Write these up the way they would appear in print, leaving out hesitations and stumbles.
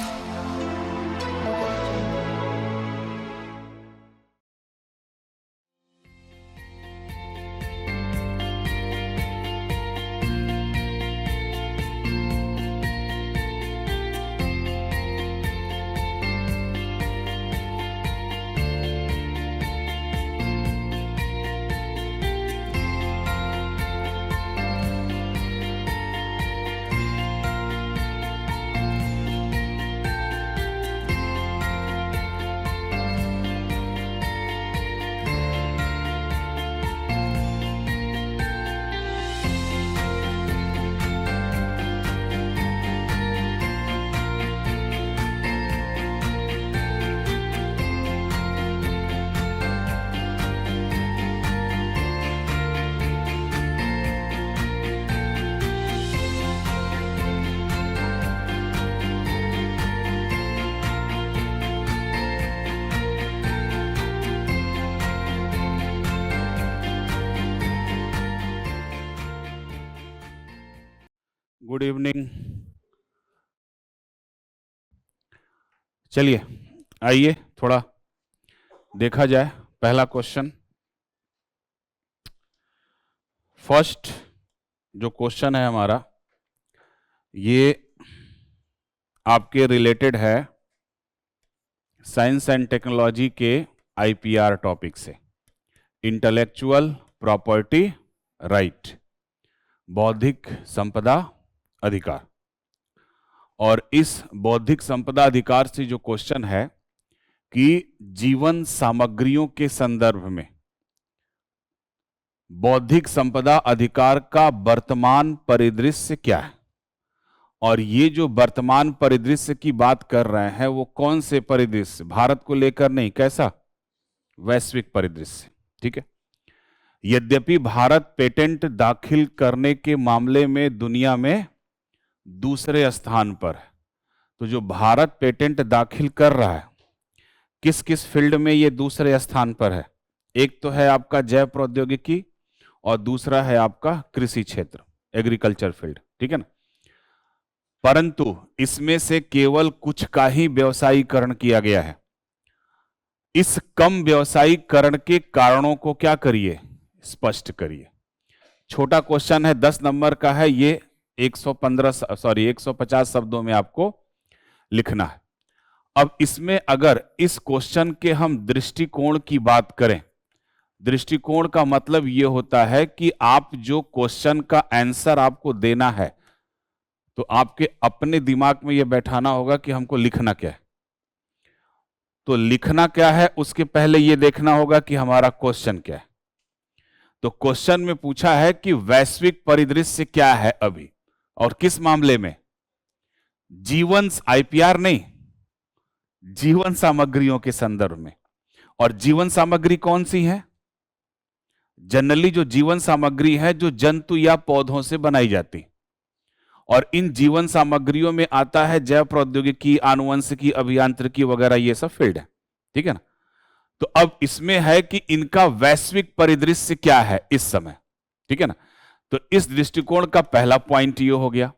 वगैरह चाहिए। Good evening. चलिए आइए थोड़ा देखा जाए पहला क्वेश्चन। फर्स्ट जो क्वेश्चन है हमारा, ये आपके रिलेटेड है साइंस एंड टेक्नोलॉजी के आईपीआर टॉपिक से। इंटेलेक्चुअल प्रॉपर्टी राइट, बौद्धिक संपदा अधिकार। और इस बौद्धिक संपदा अधिकार से जो क्वेश्चन है कि जीवन सामग्रियों के संदर्भ में बौद्धिक संपदा अधिकार का वर्तमान परिदृश्य क्या है। और ये जो वर्तमान परिदृश्य की बात कर रहे हैं वो कौन से परिदृश्य, भारत को लेकर नहीं, कैसा, वैश्विक परिदृश्य। ठीक है। यद्यपि भारत पेटेंट दाखिल करने के मामले में दुनिया में दूसरे स्थान पर है, तो जो भारत पेटेंट दाखिल कर रहा है किस किस फील्ड में ये दूसरे स्थान पर है, एक तो है आपका जैव प्रौद्योगिकी और दूसरा है आपका कृषि क्षेत्र, एग्रीकल्चर फील्ड। ठीक है ना। परंतु इसमें से केवल कुछ का ही व्यवसायीकरण किया गया है। इस कम व्यवसायीकरण के कारणों को क्या करिए, स्पष्ट करिए। छोटा क्वेश्चन है, 10 नंबर का है, ये 150 शब्दों में आपको लिखना है। अब इसमें अगर इस क्वेश्चन के हम दृष्टिकोण की बात करें, दृष्टिकोण का मतलब यह होता है कि आप जो क्वेश्चन का आंसर आपको देना है तो आपके अपने दिमाग में यह बैठाना होगा कि हमको लिखना क्या है। तो लिखना क्या है उसके पहले यह देखना होगा कि हमारा क्वेश्चन क्या है। तो क्वेश्चन में पूछा है कि वैश्विक परिदृश्य क्या है अभी, और किस मामले में, जीवन, आईपीआर नहीं, जीवन सामग्रियों के संदर्भ में। और जीवन सामग्री कौन सी है, जनरली जो जीवन सामग्री है जो जंतु या पौधों से बनाई जाती, और इन जीवन सामग्रियों में आता है जैव प्रौद्योगिकी, आनुवंशिकी, अभियांत्रिकी वगैरह, ये सब फील्ड है। ठीक है ना। तो अब इसमें है कि इनका वैश्विक परिदृश्य क्या है इस समय। ठीक है ना। तो इस दृष्टिकोण का पहला पॉइंट ये हो गया।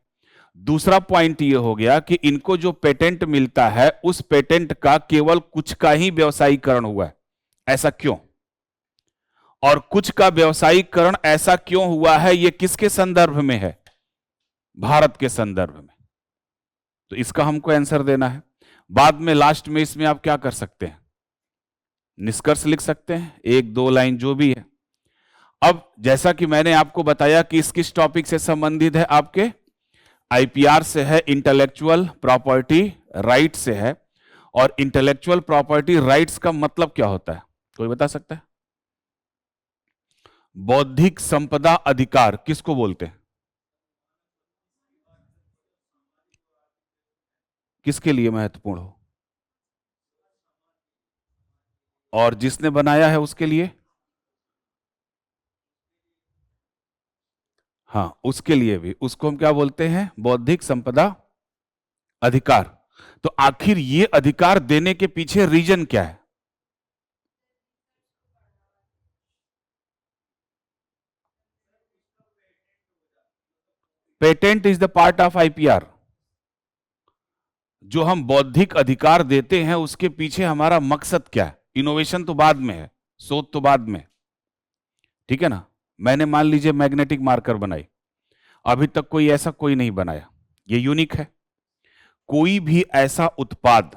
दूसरा पॉइंट ये हो गया कि इनको जो पेटेंट मिलता है उस पेटेंट का केवल कुछ का ही व्यवसायीकरण हुआ है, ऐसा क्यों, और कुछ का व्यवसायीकरण ऐसा क्यों हुआ है, यह किसके संदर्भ में है, भारत के संदर्भ में। तो इसका हमको आंसर देना है। बाद में लास्ट में इसमें आप क्या कर सकते हैं, निष्कर्ष लिख सकते हैं, 1-2 लाइन जो भी है। अब जैसा कि मैंने आपको बताया कि इस किस टॉपिक से संबंधित है, आपके आईपीआर से है, इंटेलेक्चुअल प्रॉपर्टी राइट से है। और इंटेलेक्चुअल प्रॉपर्टी राइट्स का मतलब क्या होता है, कोई बता सकता है। बौद्धिक संपदा अधिकार किसको बोलते हैं, किसके लिए महत्वपूर्ण हो, और जिसने बनाया है उसके लिए, हाँ उसके लिए भी, उसको हम क्या बोलते हैं, बौद्धिक संपदा अधिकार। तो आखिर ये अधिकार देने के पीछे रीजन क्या है, patent is the part of IPR. जो हम बौद्धिक अधिकार देते हैं उसके पीछे हमारा मकसद क्या है। इनोवेशन तो बाद में है, शोध तो बाद में, ठीक है ना। मैंने मान लीजिए मैग्नेटिक मार्कर बनाई, अभी तक कोई ऐसा कोई नहीं बनाया, ये यूनिक है। कोई भी ऐसा उत्पाद,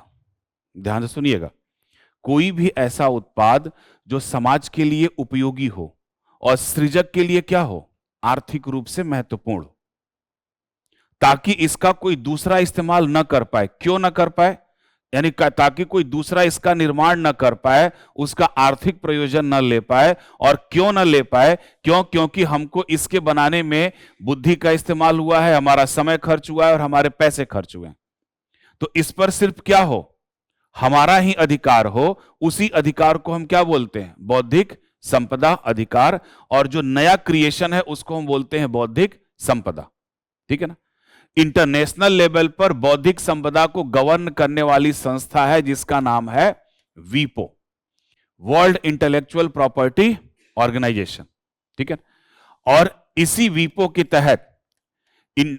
ध्यान से सुनिएगा, कोई भी ऐसा उत्पाद जो समाज के लिए उपयोगी हो और सृजक के लिए क्या हो, आर्थिक रूप से महत्वपूर्ण, ताकि इसका कोई दूसरा इस्तेमाल न कर पाए। क्यों न कर पाए, यानी ताकि कोई दूसरा इसका निर्माण न कर पाए, उसका आर्थिक प्रयोजन न ले पाए। और क्यों न ले पाए, क्योंकि हमको इसके बनाने में बुद्धि का इस्तेमाल हुआ है, हमारा समय खर्च हुआ है और हमारे पैसे खर्च हुए हैं। तो इस पर सिर्फ क्या हो, हमारा ही अधिकार हो। उसी अधिकार को हम क्या बोलते हैं, बौद्धिक संपदा अधिकार। और जो नया क्रिएशन है उसको हम बोलते हैं बौद्धिक संपदा, ठीक है ना। इंटरनेशनल लेवल पर बौद्धिक संपदा को गवर्न करने वाली संस्था है जिसका नाम है वीपो, वर्ल्ड इंटेलेक्चुअल प्रॉपर्टी ऑर्गेनाइजेशन, ठीक है। और इसी वीपो के तहत,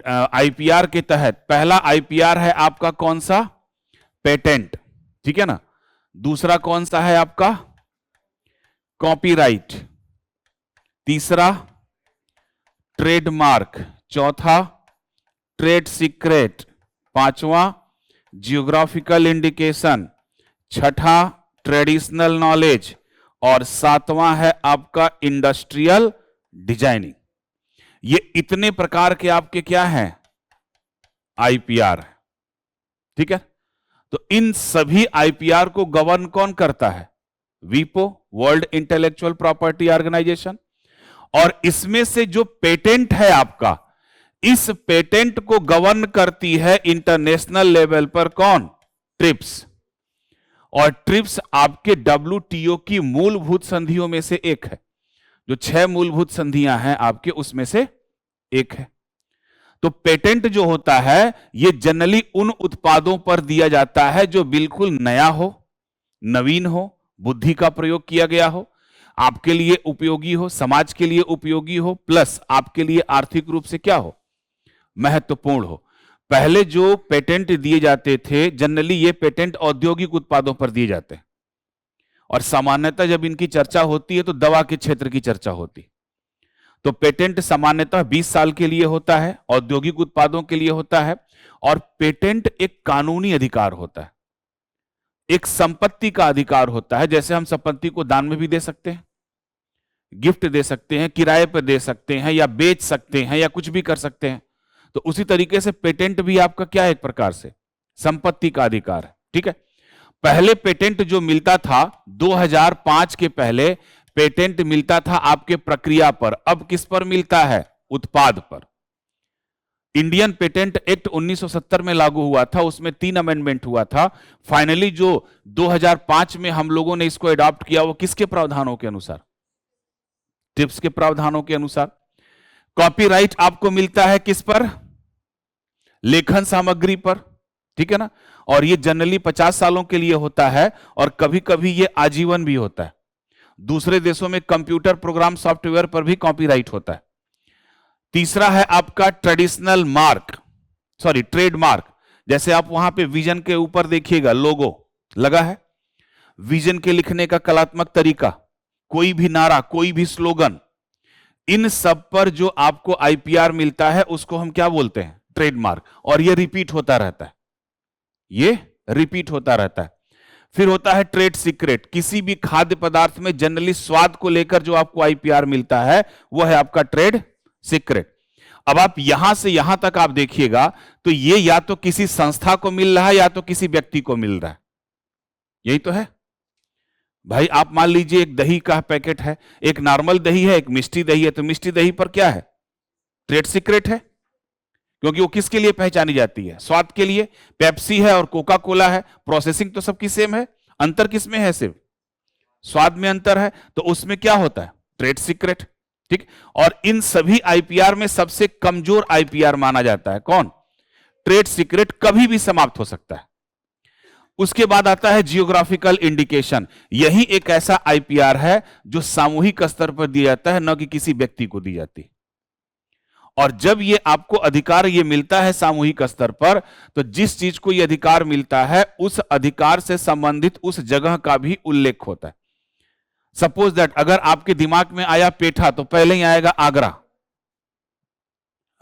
आईपीआर के तहत, पहला आईपीआर है आपका कौन सा, पेटेंट, ठीक है ना। दूसरा कौन सा है आपका, कॉपीराइट। तीसरा ट्रेडमार्क। चौथा ट्रेड सीक्रेट। पांचवा जियोग्राफिकल इंडिकेशन। छठा ट्रेडिशनल नॉलेज। और सातवां है आपका इंडस्ट्रियल डिजाइनिंग। ये इतने प्रकार के आपके क्या हैं, आईपीआर, ठीक है। तो इन सभी आईपीआर को गवर्न कौन करता है, वीपो, वर्ल्ड इंटेलेक्चुअल प्रॉपर्टी ऑर्गेनाइजेशन। और इसमें से जो पेटेंट है आपका, इस पेटेंट को गवर्न करती है इंटरनेशनल लेवल पर कौन, ट्रिप्स। और ट्रिप्स आपके डब्ल्यूटीओ की मूलभूत संधियों में से एक है। जो 6 मूलभूत संधियां हैं आपके, उसमें से एक है। तो पेटेंट जो होता है ये जनरली उन उत्पादों पर दिया जाता है जो बिल्कुल नया हो, नवीन हो, बुद्धि का प्रयोग किया गया हो, आपके लिए उपयोगी हो, समाज के लिए उपयोगी हो, प्लस आपके लिए आर्थिक रूप से क्या हो, महत्वपूर्ण हो। पहले जो पेटेंट दिए जाते थे जनरली ये पेटेंट औद्योगिक उत्पादों पर दिए जाते हैं। और सामान्यतः जब इनकी चर्चा होती है तो दवा के क्षेत्र की चर्चा होती है। तो पेटेंट सामान्यतः 20 साल के लिए होता है, औद्योगिक उत्पादों के लिए होता है। और पेटेंट एक कानूनी अधिकार होता है, एक संपत्ति का अधिकार होता है। जैसे हम संपत्ति को दान में भी दे सकते हैं, गिफ्ट दे सकते हैं, किराए पर दे सकते हैं, या बेच सकते हैं, या कुछ भी कर सकते हैं। तो उसी तरीके से पेटेंट भी आपका क्या है, एक प्रकार से संपत्ति का अधिकार है, ठीक है। पहले पेटेंट जो मिलता था 2005 के पहले पेटेंट मिलता था आपके प्रक्रिया पर, अब किस पर मिलता है, उत्पाद पर। इंडियन पेटेंट एक्ट 1970 में लागू हुआ था, उसमें 3 अमेंडमेंट हुआ था। फाइनली जो 2005 में हम लोगों ने इसको अडॉप्ट किया वो किसके प्रावधानों के अनुसार, ट्रिप्स के प्रावधानों के अनुसार। कॉपीराइट आपको मिलता है किस पर, लेखन सामग्री पर, ठीक है ना। और ये जनरली 50 सालों के लिए होता है और कभी कभी ये आजीवन भी होता है। दूसरे देशों में कंप्यूटर प्रोग्राम सॉफ्टवेयर पर भी कॉपीराइट होता है। तीसरा है आपका ट्रेडिशनल मार्क, सॉरी ट्रेडमार्क। जैसे आप वहां पे विजन के ऊपर देखिएगा लोगो लगा है, विजन के लिखने का कलात्मक तरीका, कोई भी नारा, कोई भी स्लोगन, इन सब पर जो आपको आईपीआर मिलता है उसको हम क्या बोलते हैं, ट्रेडमार्क। और ये रिपीट होता रहता है, ये रिपीट होता रहता है। फिर होता है ट्रेड सीक्रेट। किसी भी खाद्य पदार्थ में जनरली स्वाद को लेकर जो आपको आईपीआर मिलता है वो है आपका ट्रेड सीक्रेट। अब आप यहां से यहां तक आप देखिएगा तो ये या तो किसी संस्था को मिल रहा है या तो किसी व्यक्ति को मिल रहा है, यही तो है भाई। आप मान लीजिए एक दही का पैकेट है, एक नॉर्मल दही है, एक मिष्टी दही है। तो मिष्टी दही पर क्या है, ट्रेड सीक्रेट है, क्योंकि वो किसके लिए पहचानी जाती है, स्वाद के लिए। पेप्सी है और कोका कोला है, प्रोसेसिंग तो सबकी सेम है, अंतर किसमें है, सिर्फ स्वाद में अंतर है। तो उसमें क्या होता है, ट्रेड सीक्रेट, ठीक। और इन सभी आईपीआर में सबसे कमजोर आईपीआर माना जाता है कौन, ट्रेड सीक्रेट, कभी भी समाप्त हो सकता है। उसके बाद आता है जियोग्राफिकल इंडिकेशन। यही एक ऐसा आईपीआर है जो सामूहिक स्तर पर दिया जाता है, न कि किसी व्यक्ति को दी जाती। और जब ये आपको अधिकार ये मिलता है सामूहिक स्तर पर, तो जिस चीज को ये अधिकार मिलता है उस अधिकार से संबंधित उस जगह का भी उल्लेख होता है। सपोज दैट अगर आपके दिमाग में आया पेठा तो पहले ही आएगा आगरा,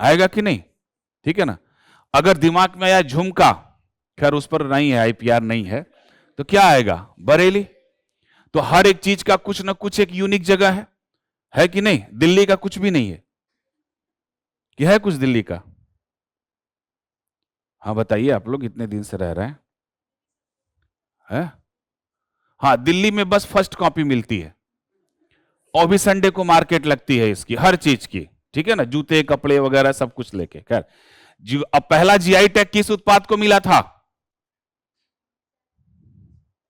आएगा कि नहीं? ठीक है ना। अगर दिमाग में आया झुमका, खैर उस पर नहीं है, आईपीआर नहीं है, तो क्या आएगा? बरेली। तो हर एक चीज का कुछ ना कुछ एक यूनिक जगह है कि नहीं? दिल्ली का कुछ भी नहीं है कि है कुछ दिल्ली का? हाँ बताइए, आप लोग इतने दिन से रह रहे हैं? हाँ, दिल्ली में बस फर्स्ट कॉपी मिलती है और भी संडे को मार्केट लगती है इसकी, हर चीज की, ठीक है ना, जूते कपड़े वगैरह सब कुछ लेके। खैर, अब पहला जीआई टैग किस उत्पाद को मिला था?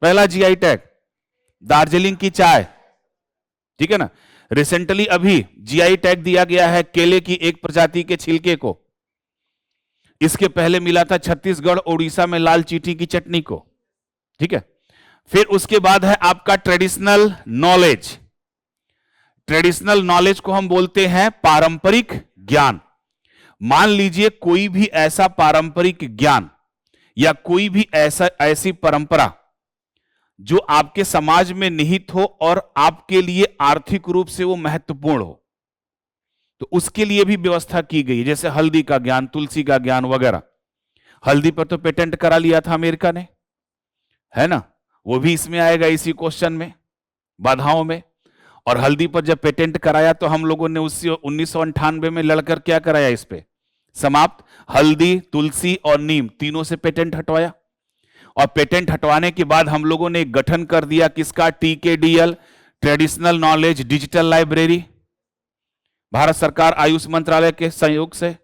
पहला जीआई टैग दार्जिलिंग की चाय, ठीक है ना। रिसेंटली अभी जीआई टैग दिया गया है केले की एक प्रजाति के छिलके को। इसके पहले मिला था छत्तीसगढ़ उड़ीसा में लाल चींटी की चटनी को, ठीक है। फिर उसके बाद है आपका ट्रेडिशनल नॉलेज। ट्रेडिशनल नॉलेज को हम बोलते हैं पारंपरिक ज्ञान। मान लीजिए कोई भी ऐसा पारंपरिक ज्ञान या कोई भी ऐसी परंपरा जो आपके समाज में निहित हो और आपके लिए आर्थिक रूप से वो महत्वपूर्ण हो, तो उसके लिए भी व्यवस्था की गई। जैसे हल्दी का ज्ञान, तुलसी का ज्ञान वगैरह। हल्दी पर तो पेटेंट करा लिया था अमेरिका ने, है ना, वो भी इसमें आएगा इसी क्वेश्चन में, बाधाओं में। और हल्दी पर जब पेटेंट कराया तो हम लोगों ने उसी 1998 में लड़कर क्या कराया इस पे? समाप्त। हल्दी, तुलसी और नीम तीनों से पेटेंट हटवाया। और पेटेंट हटवाने के बाद हम लोगों ने गठन कर दिया किसका? TKDL, traditional knowledge digital library, Bharat सरकार आयुष मंत्रालय के सहयोग से।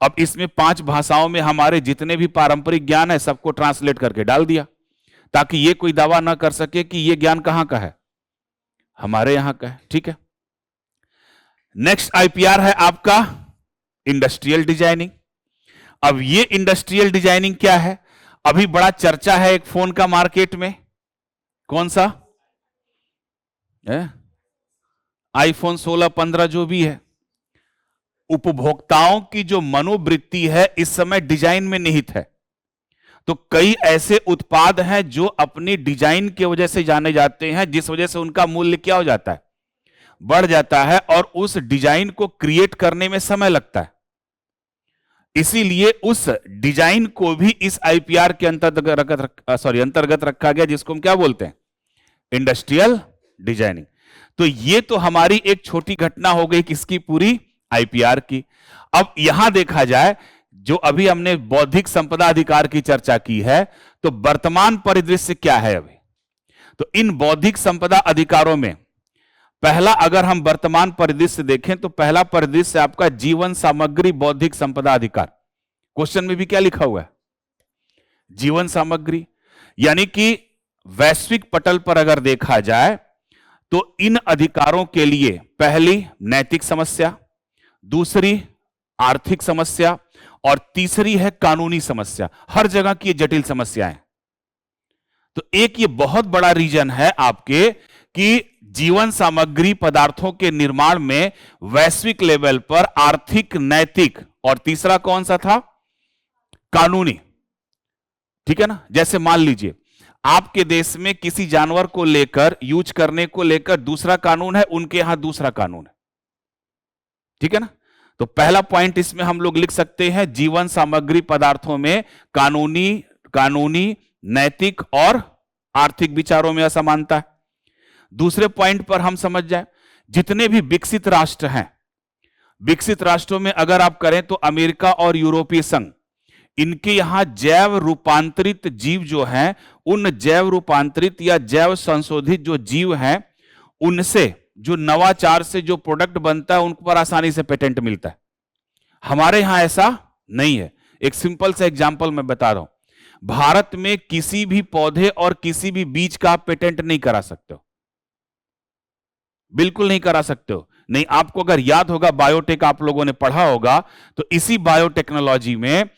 अब इसमें 5 भाषाओं में हमारे जितने भी पारंपरिक ज्ञान है सबको ट्रांसलेट करके डाल दिया, ताकि ये कोई दावा ना कर सके कि ये ज्ञान कहां का है, हमारे यहां का है, ठीक है। नेक्स्ट आईपीआर है आपका इंडस्ट्रियल डिजाइनिंग। अब ये इंडस्ट्रियल डिजाइनिंग क्या है? अभी बड़ा चर्चा है एक फोन का मार्केट में, कौन सा? आईफोन 16, 15 जो भी है। उपभोक्ताओं की जो मनोवृत्ति है इस समय डिजाइन में निहित है। तो कई ऐसे उत्पाद हैं जो अपनी डिजाइन की वजह से जाने जाते हैं, जिस वजह से उनका मूल्य क्या हो जाता है? बढ़ जाता है, और उस डिजाइन को क्रिएट करने में समय लगता है। इसीलिए उस डिजाइन को भी इस आईपीआर के अंतर्गत रखा गया, जिसको हम क्या बोलते हैं? Industrial designing. तो ये तो हमारी एक छोटी घटना हो गई किसकी? पूरी आईपीआर की। अब यहां देखा जाए, जो अभी हमने बौद्धिक संपदा अधिकार की चर्चा की है, तो वर्तमान परिदृश्य क्या है अभी? तो इन बौद्धिक संपदा अधिकारों में पहला, अगर हम वर्तमान परिदृश्य देखें तो पहला परिदृश्य आपका जीवन सामग्री बौद्धिक संपदा अधिकार। क्वेश्चन में भी क्या लिखा हुआ है? जीवन सामग्री। यानी कि वैश्विक पटल पर अगर देखा जाए तो इन अधिकारों के लिए पहली नैतिक समस्या, दूसरी आर्थिक समस्या और तीसरी है कानूनी समस्या। हर जगह की जटिल समस्याएं। तो एक ये बहुत बड़ा रीजन है आपके कि जीवन सामग्री पदार्थों के निर्माण में वैश्विक लेवल पर आर्थिक, नैतिक और तीसरा कौन सा था? कानूनी, ठीक है ना। जैसे मान लीजिए आपके देश में किसी जानवर को लेकर, यूज करने को लेकर दूसरा कानून है, उनके यहां दूसरा कानून है, ठीक है ना। तो पहला पॉइंट इसमें हम लोग लिख सकते हैं, जीवन सामग्री पदार्थों में कानूनी, नैतिक और आर्थिक विचारों में असमानता है। दूसरे पॉइंट पर हम समझ जाए, जितने भी विकसित राष्ट्र हैं, विकसित राष्ट्रों में अगर आप करें तो अमेरिका और यूरोपीय संघ, इनके यहां जैव रूपांतरित जीव जो हैं, उन जैव रूपांतरित या जैव संशोधित जो जीव हैं, उनसे जो नवाचार से जो प्रोडक्ट बनता है उन पर आसानी से पेटेंट मिलता है। हमारे यहां ऐसा नहीं है। एक सिंपल सा एग्जांपल मैं बता रहा हूं, भारत में किसी भी पौधे और किसी भी बीज का आप पेटेंट नहीं करा सकते हो, बिल्कुल नहीं करा सकते हो। नहीं, आपको अगर याद होगा, बायोटेक आप लोगों ने पढ़ा होगा, तो इसी बायोटेक्नोलॉजी में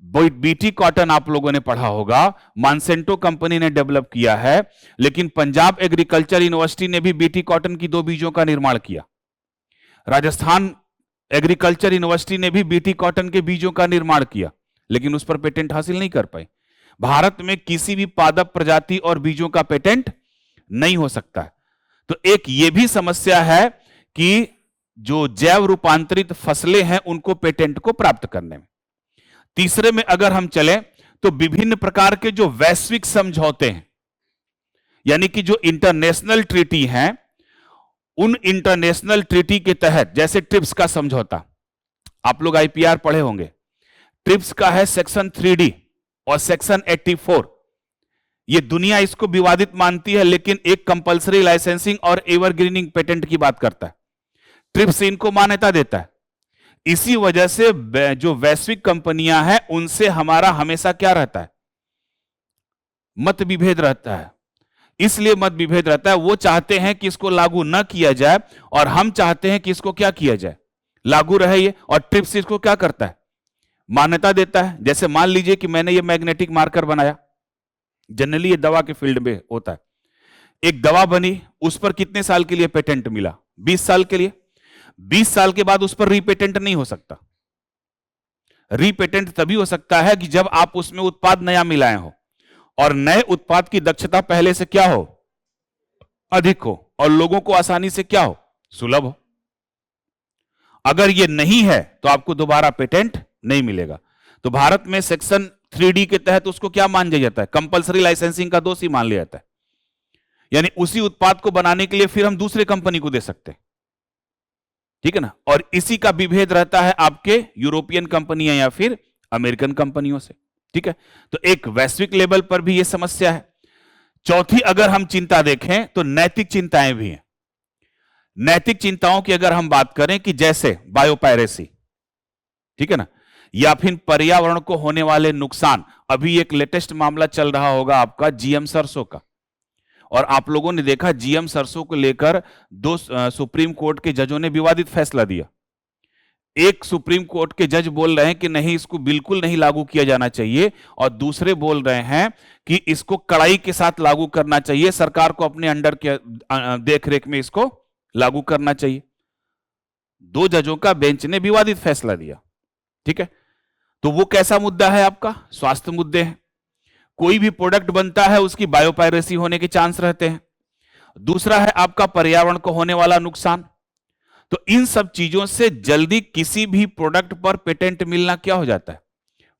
बीटी कॉटन आप लोगों ने पढ़ा होगा, मानसेंटो कंपनी ने डेवलप किया है, लेकिन पंजाब एग्रीकल्चर यूनिवर्सिटी ने भी बीटी कॉटन की 2 बीजों का निर्माण किया। राजस्थान एग्रीकल्चर यूनिवर्सिटी ने भी बीटी कॉटन के बीजों का निर्माण किया, लेकिन उस पर पेटेंट हासिल नहीं कर पाए। भारत में किसी भी पादप प्रजाति और बीजों का पेटेंट नहीं हो सकता है। तो एक ये भी समस्या है कि जो जैव रूपांतरित फसलें हैं उनको पेटेंट को प्राप्त करने में। तीसरे में अगर हम चलें तो विभिन्न प्रकार के जो वैश्विक समझौते हैं, यानी कि जो इंटरनेशनल ट्रीटी हैं, उन इंटरनेशनल ट्रीटी के तहत, जैसे ट्रिप्स का समझौता, आप लोग आईपीआर पढ़े होंगे, ट्रिप्स का है सेक्शन 3D और सेक्शन 84। ये दुनिया इसको विवादित मानती है, लेकिन एक कंपलसरी लाइसेंसिंग और एवरग्रीनिंग पेटेंट की बात करता है। ट्रिप्स इनको मान्यता देता है। इसी वजह से जो वैश्विक कंपनियां हैं उनसे हमारा हमेशा क्या रहता है, मत विभेद रहता है। इसलिए मत विभेद रहता है, वो चाहते हैं कि इसको लागू न किया जाए और हम चाहते हैं कि इसको क्या किया जाए, लागू रहे ये। और ट्रिप्स इसको क्या करता है, मान्यता देता है। जैसे मान लीजिए कि मैंने ये मैग्नेटिक मार्कर बनाया, जनरली ये दवा के फील्ड में होता है। एक दवा बनी, उस पर कितने साल के लिए पेटेंट मिला, 20 साल के लिए। 20 साल के बाद उस पर रीपेटेंट नहीं हो सकता। रीपेटेंट तभी हो सकता है कि जब आप उसमें उत्पाद नया मिलाए हो और नए उत्पाद की दक्षता पहले से क्या हो, अधिक हो, और लोगों को आसानी से क्या हो, सुलभ हो। अगर ये नहीं है तो आपको दोबारा पेटेंट नहीं मिलेगा। तो भारत में सेक्शन 3D के तहत उसको क्या मान लिया जाता है, कंपलसरी लाइसेंसिंग का दोषी मान लिया जाता है। यानी उसी उत्पाद को बनाने के लिए फिर हम दूसरे कंपनी को दे सकते हैं, ठीक है ना। और इसी का विभेद रहता है आपके यूरोपियन कंपनियां या फिर अमेरिकन कंपनियों से, ठीक है। तो एक वैश्विक लेवल पर भी यह समस्या है। चौथी अगर हम चिंता देखें तो नैतिक चिंताएं भी हैं। नैतिक चिंताओं की अगर हम बात करें कि जैसे बायोपायरेसी, ठीक है ना, या फिर पर्यावरण को होने वाले नुकसान। अभी एक लेटेस्ट मामला चल रहा होगा आपका जीएम सरसों का, और आप लोगों ने देखा जीएम सरसों को लेकर 2 सुप्रीम कोर्ट के जजों ने विवादित फैसला दिया। एक सुप्रीम कोर्ट के जज बोल रहे हैं कि नहीं, इसको बिल्कुल नहीं लागू किया जाना चाहिए, और दूसरे बोल रहे हैं कि इसको कड़ाई के साथ लागू करना चाहिए, सरकार को अपने अंडर के देखरेख में इसको लागू करना चाहिए। 2 जजों का बेंच ने विवादित फैसला दिया, ठीक है। तो वो कैसा मुद्दा है आपका, स्वास्थ्य मुद्दे हैं। कोई भी प्रोडक्ट बनता है उसकी बायोपायरेसी होने के चांस रहते हैं। दूसरा है आपका पर्यावरण को होने वाला नुकसान। तो इन सब चीजों से जल्दी किसी भी प्रोडक्ट पर पेटेंट मिलना क्या हो जाता है,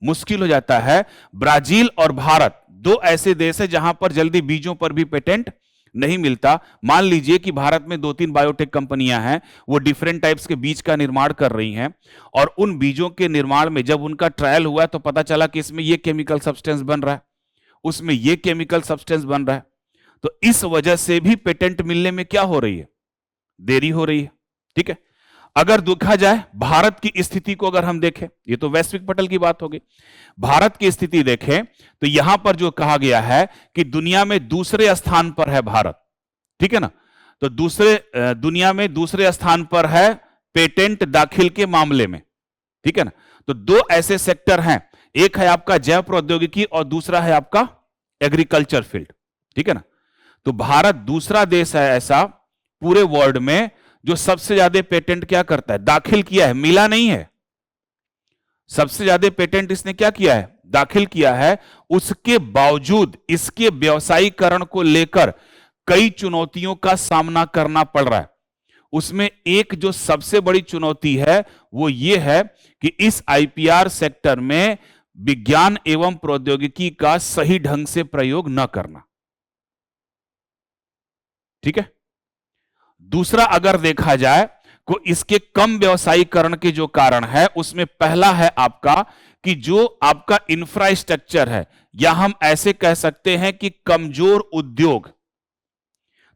मुश्किल हो जाता है। ब्राजील और भारत 2 ऐसे देश है जहां पर जल्दी बीजों पर भी पेटेंट नहीं मिलता। मान लीजिए कि भारत में 2-3 बायोटेक कंपनियां हैं, वो डिफरेंट टाइप्स के बीज का निर्माण कर रही हैं, और उन बीजों के निर्माण में जब उनका ट्रायल हुआ तो पता चला कि इसमें ये केमिकल सब्सटेंस बन रहा है, उसमें ये केमिकल सब्सटेंस बन रहा है। तो इस वजह से भी पेटेंट मिलने में क्या हो रही है, देरी हो रही है, ठीक है। अगर देखा जाए भारत की स्थिति को अगर हम देखें, ये तो वैश्विक पटल की बात होगी, भारत की स्थिति देखें तो यहां पर जो कहा गया है कि दुनिया में दूसरे स्थान पर है भारत, ठीक है ना। तो दुनिया में दूसरे स्थान पर है पेटेंट दाखिल के मामले में, ठीक है ना। तो 2 ऐसे सेक्टर हैं, एक है आपका जैव प्रौद्योगिकी और दूसरा है आपका एग्रीकल्चर फील्ड, ठीक है ना। तो भारत दूसरा देश है ऐसा पूरे वर्ल्ड में जो सबसे ज्यादा पेटेंट क्या करता है, दाखिल किया है, मिला नहीं है। सबसे ज्यादा पेटेंट इसने क्या किया है, दाखिल किया है। उसके बावजूद इसके व्यवसायीकरण को लेकर कई चुनौतियों का सामना करना पड़ रहा है। उसमें एक जो सबसे बड़ी चुनौती है वो ये है कि इस आईपीआर सेक्टर में विज्ञान एवं प्रौद्योगिकी का सही ढंग से प्रयोग न करना, ठीक है। दूसरा अगर देखा जाए तो इसके कम व्यवसायीकरण के जो कारण है उसमें पहला है आपका कि जो आपका इंफ्रास्ट्रक्चर है, या हम ऐसे कह सकते हैं कि कमजोर उद्योग।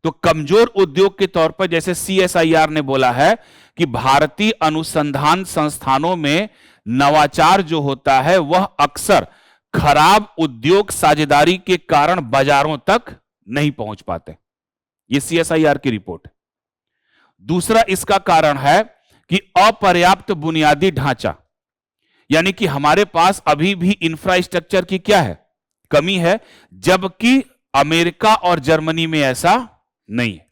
तो कमजोर उद्योग के तौर पर जैसे CSIR ने बोला है कि भारतीय अनुसंधान संस्थानों में नवाचार जो होता है वह अक्सर खराब उद्योग साझेदारी के कारण बाजारों तक नहीं पहुंच पाते। यह CSIR की रिपोर्ट है। दूसरा इसका कारण है कि अपर्याप्त बुनियादी ढांचा, यानी कि हमारे पास अभी भी इंफ्रास्ट्रक्चर की क्या है, कमी है, जबकि अमेरिका और जर्मनी में ऐसा नहीं है।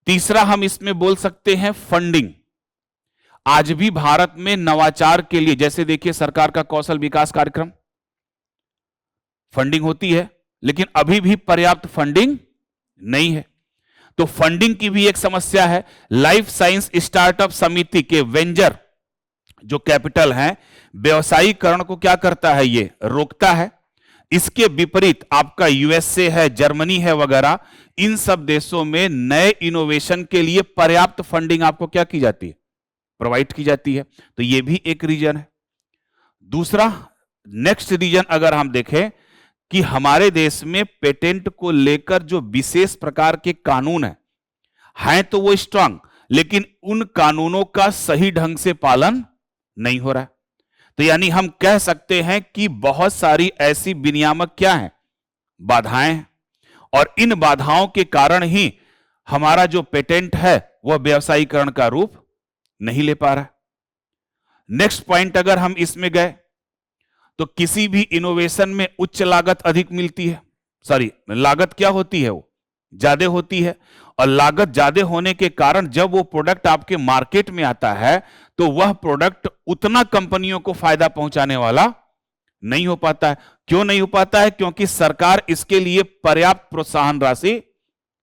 तीसरा हम इसमें बोल सकते हैं फंडिंग। आज भी भारत में नवाचार के लिए, जैसे देखिए सरकार का कौशल विकास कार्यक्रम, फंडिंग होती है, लेकिन अभी भी पर्याप्त फंडिंग नहीं है। तो फंडिंग की भी एक समस्या है। लाइफ साइंस स्टार्टअप समिति के वेंचर जो कैपिटल है, व्यवसायीकरण को क्या करता है, ये रोकता है। इसके विपरीत आपका यूएसए है, जर्मनी है वगैरह, इन सब देशों में नए इनोवेशन के लिए पर्याप्त फंडिंग आपको क्या की जाती है, प्रोवाइड की जाती है। तो ये भी एक रीजन है। दूसरा, नेक्स्ट रीजन अगर हम देखें कि हमारे देश में पेटेंट को लेकर जो विशेष प्रकार के कानून हैं तो वो स्ट्रांग, लेकिन उन कानूनों का सही ढंग से पालन नहीं हो रहा है। तो यानी हम कह सकते हैं कि बहुत सारी ऐसी विनियामक क्या हैं, बाधाएं हैं, और इन बाधाओं के कारण ही हमारा जो पेटेंट है वह व्यवसायीकरण का रूप नहीं ले पा रहा। नेक्स्ट पॉइंट अगर हम इसमें गए तो किसी भी इनोवेशन में उच्च लागत अधिक मिलती है, लागत क्या होती है, वो ज्यादा होती है, और लागत ज्यादा होने के कारण जब वो प्रोडक्ट आपके मार्केट में आता है तो वह प्रोडक्ट उतना कंपनियों को फायदा पहुंचाने वाला नहीं हो पाता है। क्यों नहीं हो पाता है? क्योंकि सरकार इसके लिए पर्याप्त प्रोत्साहन राशि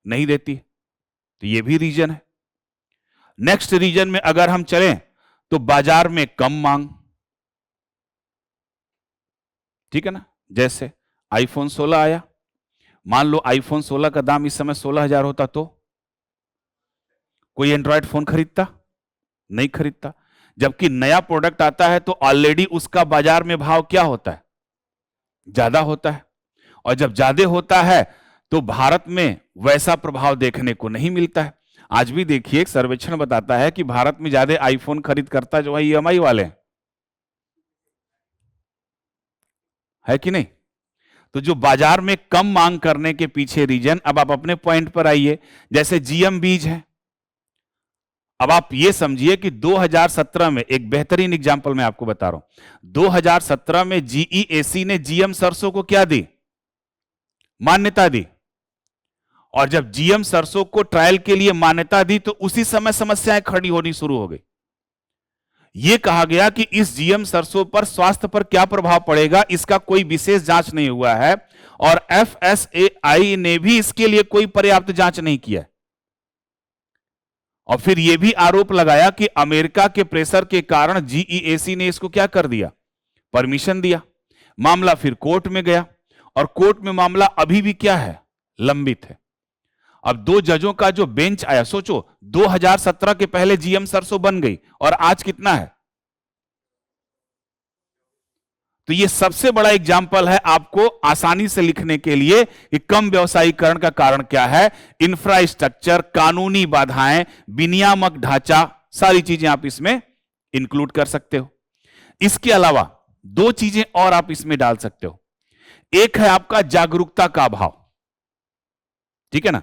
नहीं देती। तो ये भी रीजन है। नेक्स्ट रीजन में अगर हम चलें तो बाजार में कम मांग, ठीक है ना। जैसे आईफोन 16 आया, मान लो आईफोन 16 का दाम इस समय 16,000 होता तो कोई एंड्रॉयड फोन खरीदता? नहीं खरीदता। जबकि नया प्रोडक्ट आता है तो ऑलरेडी उसका बाजार में भाव क्या होता है, ज्यादा होता है, और जब ज्यादा होता है तो भारत में वैसा प्रभाव देखने को नहीं मिलता है। आज भी देखिए एक सर्वेक्षण बताता है कि भारत में ज्यादा आईफोन खरीद करता जो है ईएमआई वाले है कि नहीं। तो जो बाजार में कम मांग करने के पीछे रीजन, अब आप अपने पॉइंट पर आइए। जैसे जीएम बीज है, अब आप ये समझिए कि 2017 में एक बेहतरीन एग्जांपल मैं आपको बता रहा हूं। 2017 में जीईएसी ने जीएम सरसों को क्या दी, मान्यता दी, और जब जीएम सरसों को ट्रायल के लिए मान्यता दी तो उसी समय समस्याएं खड़ी होनी शुरू हो गई। यह कहा गया कि इस जीएम सरसों पर स्वास्थ्य पर क्या प्रभाव पड़ेगा इसका कोई विशेष जांच नहीं हुआ है, और एफएसएआई ने भी इसके लिए कोई पर्याप्त जांच नहीं किया। और फिर यह भी आरोप लगाया कि अमेरिका के प्रेशर के कारण जीईएसी ने इसको क्या कर दिया, परमिशन दिया। मामला फिर कोर्ट में गया, और कोर्ट में मामला अभी भी क्या है, लंबित है। अब 2 जजों का जो बेंच आया, सोचो 2017 के पहले जीएम सरसों बन गई और आज कितना है। तो ये सबसे बड़ा एग्जाम्पल है आपको आसानी से लिखने के लिए कि कम व्यवसायीकरण का कारण क्या है। इंफ्रास्ट्रक्चर, कानूनी बाधाएं, विनियामक ढांचा, सारी चीजें आप इसमें इंक्लूड कर सकते हो। इसके अलावा 2 चीजें और आप इसमें डाल सकते हो। एक है आपका जागरूकता का अभाव, ठीक है ना।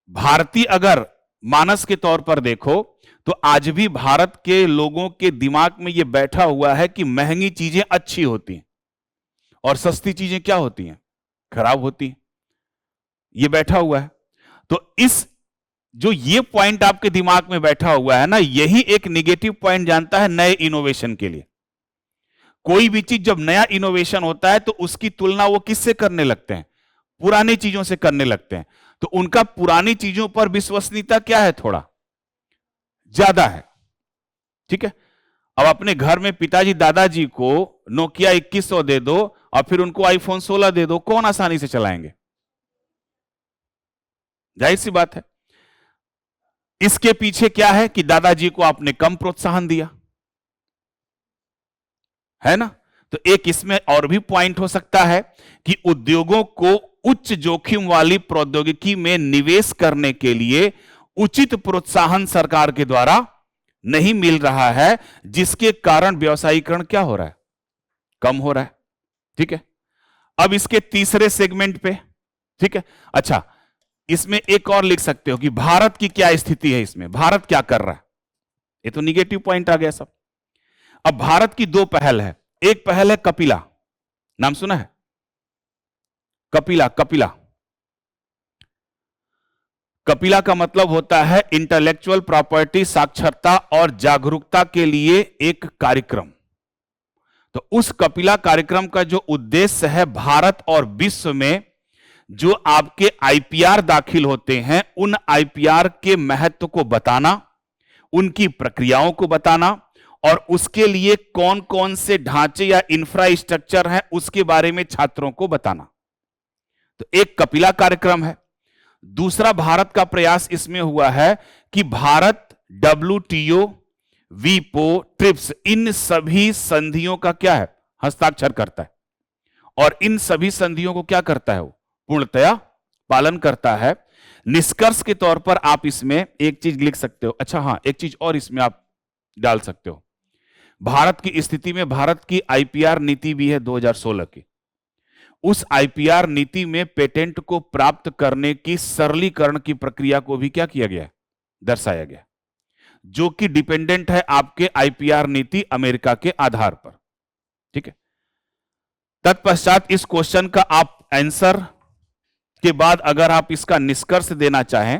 भारतीय अगर मानस के तौर पर देखो तो आज भी भारत के लोगों के दिमाग में यह बैठा हुआ है कि महंगी चीजें अच्छी होती हैं और सस्ती चीजें क्या होती हैं, खराब होती हैं। यह बैठा हुआ है। तो इस जो ये पॉइंट आपके दिमाग में बैठा हुआ है ना, यही एक निगेटिव पॉइंट जानता है नए इनोवेशन के लिए। कोई भी चीज जब नया इनोवेशन होता है तो उसकी तुलना वो किससे करने लगते हैं, पुरानी चीजों से करने लगते हैं। तो उनका पुरानी चीजों पर विश्वसनीयता क्या है, थोड़ा ज्यादा है, ठीक है। अब अपने घर में पिताजी दादाजी को नोकिया 2100 दे दो और फिर उनको आईफोन 16 दे दो, कौन आसानी से चलाएंगे, जाहिर सी बात है। इसके पीछे क्या है कि दादाजी को आपने कम प्रोत्साहन दिया, है ना। तो एक इसमें और भी पॉइंट हो सकता है कि उद्योगों को उच्च जोखिम वाली प्रौद्योगिकी में निवेश करने के लिए उचित प्रोत्साहन सरकार के द्वारा नहीं मिल रहा है, जिसके कारण व्यवसायीकरण क्या हो रहा है, कम हो रहा है, ठीक है। अब इसके तीसरे सेगमेंट पे, ठीक है। अच्छा, इसमें एक और लिख सकते हो कि भारत की क्या स्थिति है, इसमें भारत क्या कर रहा है। ये तो निगेटिव पॉइंट आ गया सब। अब भारत की 2 पहल है। एक पहल है कपिला, नाम सुना है, कपिला। कपिला का मतलब होता है इंटेलेक्चुअल प्रॉपर्टी, साक्षरता और जागरूकता के लिए एक कार्यक्रम। तो उस कपिला कार्यक्रम का जो उद्देश्य है, भारत और विश्व में जो आपके आईपीआर दाखिल होते हैं, उन आईपीआर के महत्व को बताना, उनकी प्रक्रियाओं को बताना और उसके लिए कौन कौन से ढांचे या इंफ्रास्ट्रक्चर हैं उसके बारे में छात्रों को बताना। तो एक कपिला कार्यक्रम है। दूसरा भारत का प्रयास इसमें हुआ है कि भारत WTO, वीपो, ट्रिप्स, इन सभी संधियों का क्या है, हस्ताक्षर करता है और इन सभी संधियों को क्या करता है, वो पूर्णतया पालन करता है। निष्कर्ष के तौर पर आप इसमें एक चीज लिख सकते हो। अच्छा हाँ, एक चीज और इसमें आप डाल सकते हो। भारत की स्थिति में भारत की आईपीआर नीति भी है 2016 की। उस आईपीआर नीति में पेटेंट को प्राप्त करने की सरलीकरण की प्रक्रिया को भी क्या किया गया है, दर्शाया गया, जो कि डिपेंडेंट है आपके आईपीआर नीति अमेरिका के आधार पर। ठीक है। तत्पश्चात इस क्वेश्चन का आप आंसर के बाद अगर आप इसका निष्कर्ष देना चाहें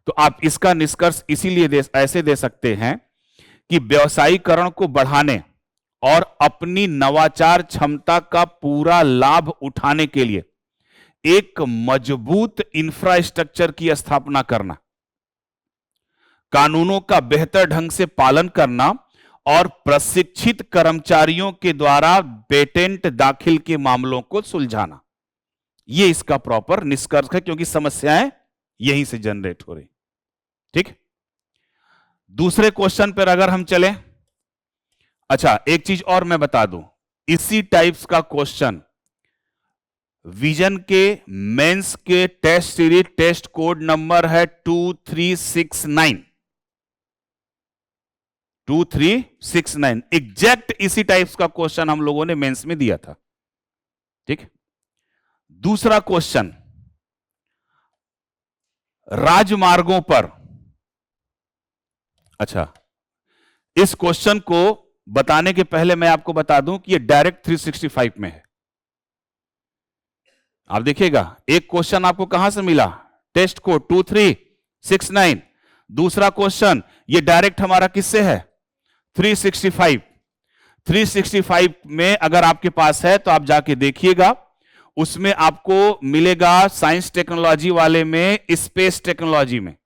तो आप इसका निष्कर्ष इसीलिए ऐसे दे सकते हैं कि व्यवसायीकरण को बढ़ाने और अपनी नवाचार क्षमता का पूरा लाभ उठाने के लिए एक मजबूत इंफ्रास्ट्रक्चर की स्थापना करना, कानूनों का बेहतर ढंग से पालन करना और प्रशिक्षित कर्मचारियों के द्वारा पेटेंट दाखिल के मामलों को सुलझाना, यह इसका प्रॉपर निष्कर्ष है, क्योंकि समस्याएं यहीं से जनरेट हो रही। ठीक। दूसरे क्वेश्चन पर अगर हम चलें, अच्छा एक चीज और मैं बता दूं, इसी टाइप्स का क्वेश्चन विजन के मेंस के test series test code number है 2369। 2369 एग्जैक्ट इसी टाइप्स का क्वेश्चन हम लोगों ने मेंस में दिया था। ठीक। दूसरा क्वेश्चन, राजमार्गों पर, अच्छा इस क्वेश्चन को बताने के पहले मैं आपको बता दूं कि ये डायरेक्ट 365 में है। आप देखिएगा, एक क्वेश्चन आपको कहां से मिला, टेस्ट कोड 2369। दूसरा क्वेश्चन ये डायरेक्ट हमारा किससे है, 365। 365 में अगर आपके पास है तो आप जाके देखिएगा, उसमें आपको मिलेगा साइंस टेक्नोलॉजी वाले में स्पेस टेक्नोलॉजी में,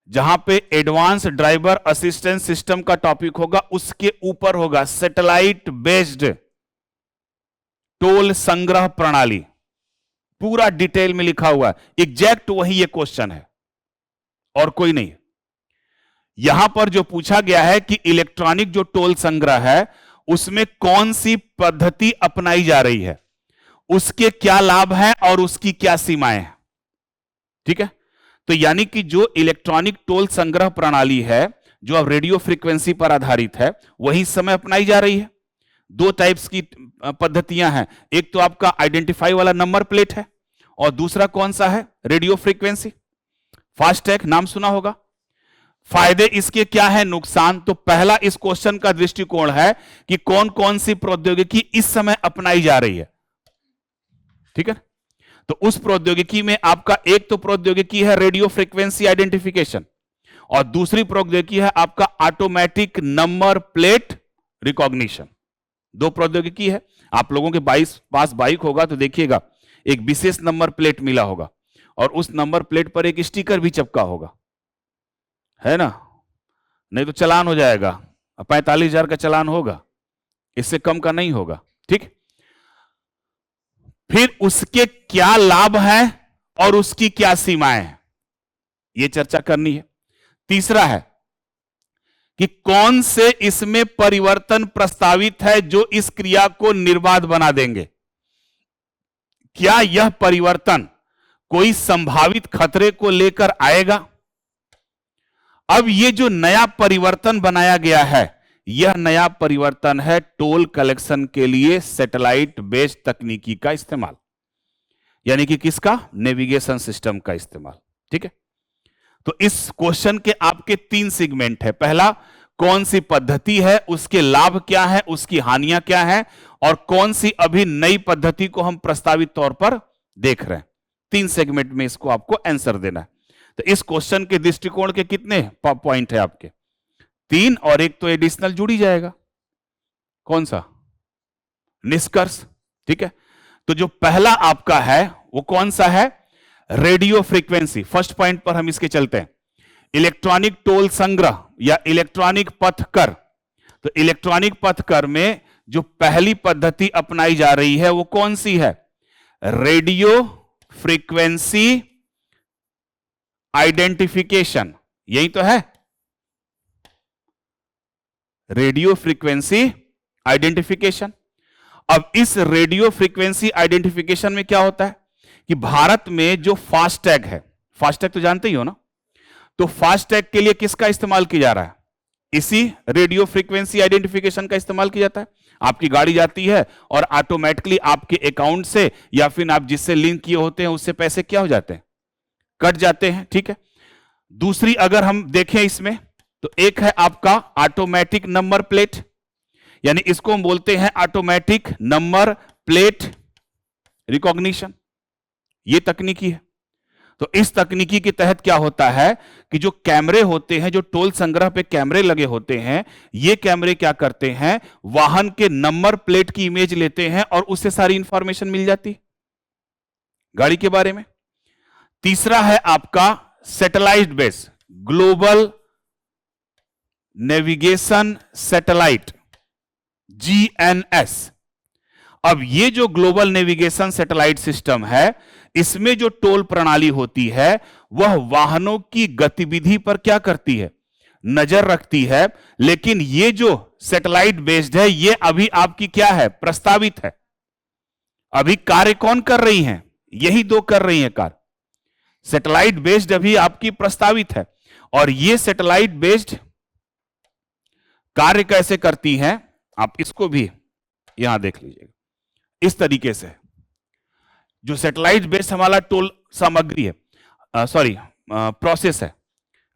जहां पे एडवांस ड्राइवर असिस्टेंस सिस्टम का टॉपिक होगा, उसके ऊपर होगा सैटेलाइट बेस्ड टोल संग्रह प्रणाली, पूरा डिटेल में लिखा हुआ है। एग्जैक्ट वही ये क्वेश्चन है और कोई नहीं। यहां पर जो पूछा गया है कि इलेक्ट्रॉनिक जो टोल संग्रह है उसमें कौन सी पद्धति अपनाई जा रही है, उसके क्या लाभ हैं और उसकी क्या सीमाएं हैं। ठीक है। तो यानी कि जो इलेक्ट्रॉनिक टोल संग्रह प्रणाली है जो अब रेडियो फ्रीक्वेंसी पर आधारित है, वही समय अपनाई जा रही है। दो टाइप्स की पद्धतियां हैं, एक तो आपका आइडेंटिफाई वाला नंबर प्लेट है और दूसरा कौन सा है, रेडियो फ्रीक्वेंसी। फास्टैग नाम सुना होगा। फायदे इसके क्या है, नुकसान। तो पहला इस क्वेश्चन का दृष्टिकोण है कि कौन कौन सी प्रौद्योगिकी इस समय अपनाई जा रही है। ठीक है। तो उस प्रौद्योगिकी में आपका एक तो प्रौद्योगिकी है रेडियो फ्रीक्वेंसी आइडेंटिफिकेशन और दूसरी प्रौद्योगिकी है आपका ऑटोमेटिक नंबर प्लेट रिकॉग्निशन। दो प्रौद्योगिकी है। आप लोगों के पास बाइक होगा तो देखिएगा एक विशेष नंबर प्लेट मिला होगा और उस नंबर प्लेट पर एक स्टिकर भी चिपका होगा, है ना, नहीं तो चालान हो जाएगा। 45,000 का चालान होगा, इससे कम का नहीं होगा। ठीक। फिर उसके क्या लाभ हैं और उसकी क्या सीमाएं हैं, यह चर्चा करनी है। तीसरा है कि कौन से इसमें परिवर्तन प्रस्तावित है जो इस क्रिया को निर्बाध बना देंगे। क्या यह परिवर्तन कोई संभावित खतरे को लेकर आएगा। अब यह जो नया परिवर्तन बनाया गया है, यह नया परिवर्तन है टोल कलेक्शन के लिए सैटेलाइट बेस्ड तकनीकी का इस्तेमाल, यानी कि किसका, नेविगेशन सिस्टम का इस्तेमाल। ठीक है। तो इस क्वेश्चन के आपके 3 सेगमेंट है। पहला, कौन सी पद्धति है, उसके लाभ क्या है, उसकी हानियां क्या है, और कौन सी अभी नई पद्धति को हम प्रस्तावित तौर पर देख रहे हैं। 3 सेगमेंट में इसको आपको आंसर देना है। तो इस क्वेश्चन के दृष्टिकोण के कितने पॉइंट है आपके? 3, और एक तो एडिशनल जुड़ ही जाएगा। कौन सा? निष्कर्ष। ठीक है, तो जो पहला आपका है वो कौन सा है? Radio frequency. फर्स्ट पॉइंट पर हम इसके चलते हैं, इलेक्ट्रॉनिक टोल संग्रह या इलेक्ट्रॉनिक पथ कर। तो इलेक्ट्रॉनिक पथ कर में जो पहली पद्धति अपनाई जा रही है वो कौन सी है? Radio frequency identification. यही तो है, रेडियो फ्रीक्वेंसी आइडेंटिफिकेशन। अब इस रेडियो फ्रीक्वेंसी आइडेंटिफिकेशन में क्या होता है कि भारत में जो फास्टैग है, फास्टैग तो जानते ही हो ना, तो फास्टैग के लिए किसका इस्तेमाल किया जा रहा है? इसी रेडियो फ्रीक्वेंसी आइडेंटिफिकेशन का इस्तेमाल किया जाता है। आपकी गाड़ी जाती है और ऑटोमेटिकली आपके अकाउंट से या फिर आप जिससे लिंक किए होते हैं उससे पैसे क्या हो जाते हैं? कट जाते हैं। ठीक है, दूसरी अगर हम देखें इसमें, तो एक है आपका ऑटोमेटिक नंबर प्लेट, यानी इसको हम बोलते हैं ऑटोमेटिक नंबर प्लेट रिकॉग्निशन। ये तकनीकी है। तो इस तकनीकी के तहत क्या होता है कि जो कैमरे होते हैं, जो टोल संग्रह पे कैमरे लगे होते हैं, ये कैमरे क्या करते हैं? वाहन के नंबर प्लेट की इमेज लेते हैं और उससे सारी इंफॉर्मेशन मिल जाती है गाड़ी के बारे में। तीसरा है आपका satellite base, global navigation satellite, GNS. अब ये जो ग्लोबल नेविगेशन सैटेलाइट सिस्टम है, इसमें जो टोल प्रणाली होती है वह वाहनों की गतिविधि पर क्या करती है? नजर रखती है। लेकिन ये जो सैटेलाइट बेस्ड है, ये अभी आपकी क्या है? प्रस्तावित है। अभी कार्य कौन कर रही हैं? यही दो कर रही हैं कार्य। सैटेलाइट बेस्ड अभी आपकी प्रस्तावित है। और ये सैटेलाइट बेस्ड कार्य कैसे करती हैं, आप इसको भी यहां देख लीजिएगा। इस तरीके से जो सैटेलाइट बेस्ड हमारा टोल सामग्री है, प्रोसेस है,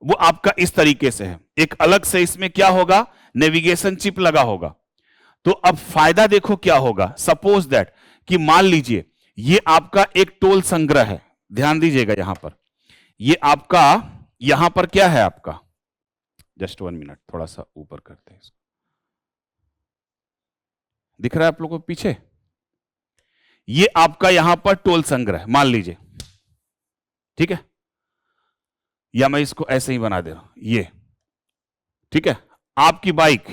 वो आपका इस तरीके से है। एक अलग से इसमें क्या होगा? नेविगेशन चिप लगा होगा। तो अब फायदा देखो क्या होगा। सपोज दैट कि मान लीजिए ये आपका एक टोल संग्रह है, ध्यान दीजिएगा यहां पर, ये आपका यहां पर क्या है आपका, जस्ट 1 मिनट, थोड़ा सा ऊपर करते हैं इसको। दिख रहा है आप लोगों को पीछे? ये आपका यहां पर टोल संग्रह मान लीजिए, ठीक है, या मैं इसको ऐसे ही बना दे रहा हूं, ये ठीक है। आपकी बाइक,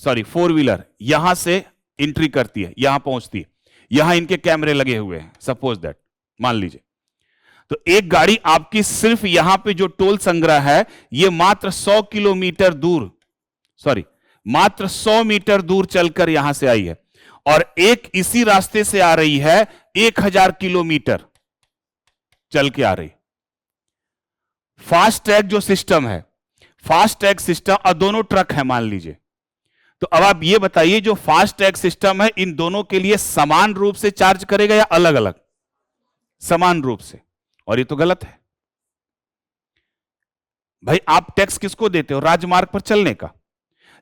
सॉरी 4 व्हीलर यहां से एंट्री करती है, यहां पहुंचती है, यहां इनके कैमरे लगे हुए हैं, सपोज दैट, मान लीजिए। तो एक गाड़ी आपकी सिर्फ यहां पे जो टोल संग्रह है, ये मात्र 100 किलोमीटर दूर, सॉरी मात्र 100 मीटर दूर चलकर यहां से आई है, और एक इसी रास्ते से आ रही है 1000 किलोमीटर चल के आ रही। फास्ट टैग जो सिस्टम है, फास्ट टैग सिस्टम, और दोनों ट्रक है मान लीजिए। तो अब आप ये बताइए, जो फास्ट टैग सिस्टम है इन दोनों के लिए समान रूप से चार्ज करेगा या अलग अलग? समान रूप से। और ये तो गलत है भाई। आप टैक्स किसको देते हो? राजमार्ग पर चलने का।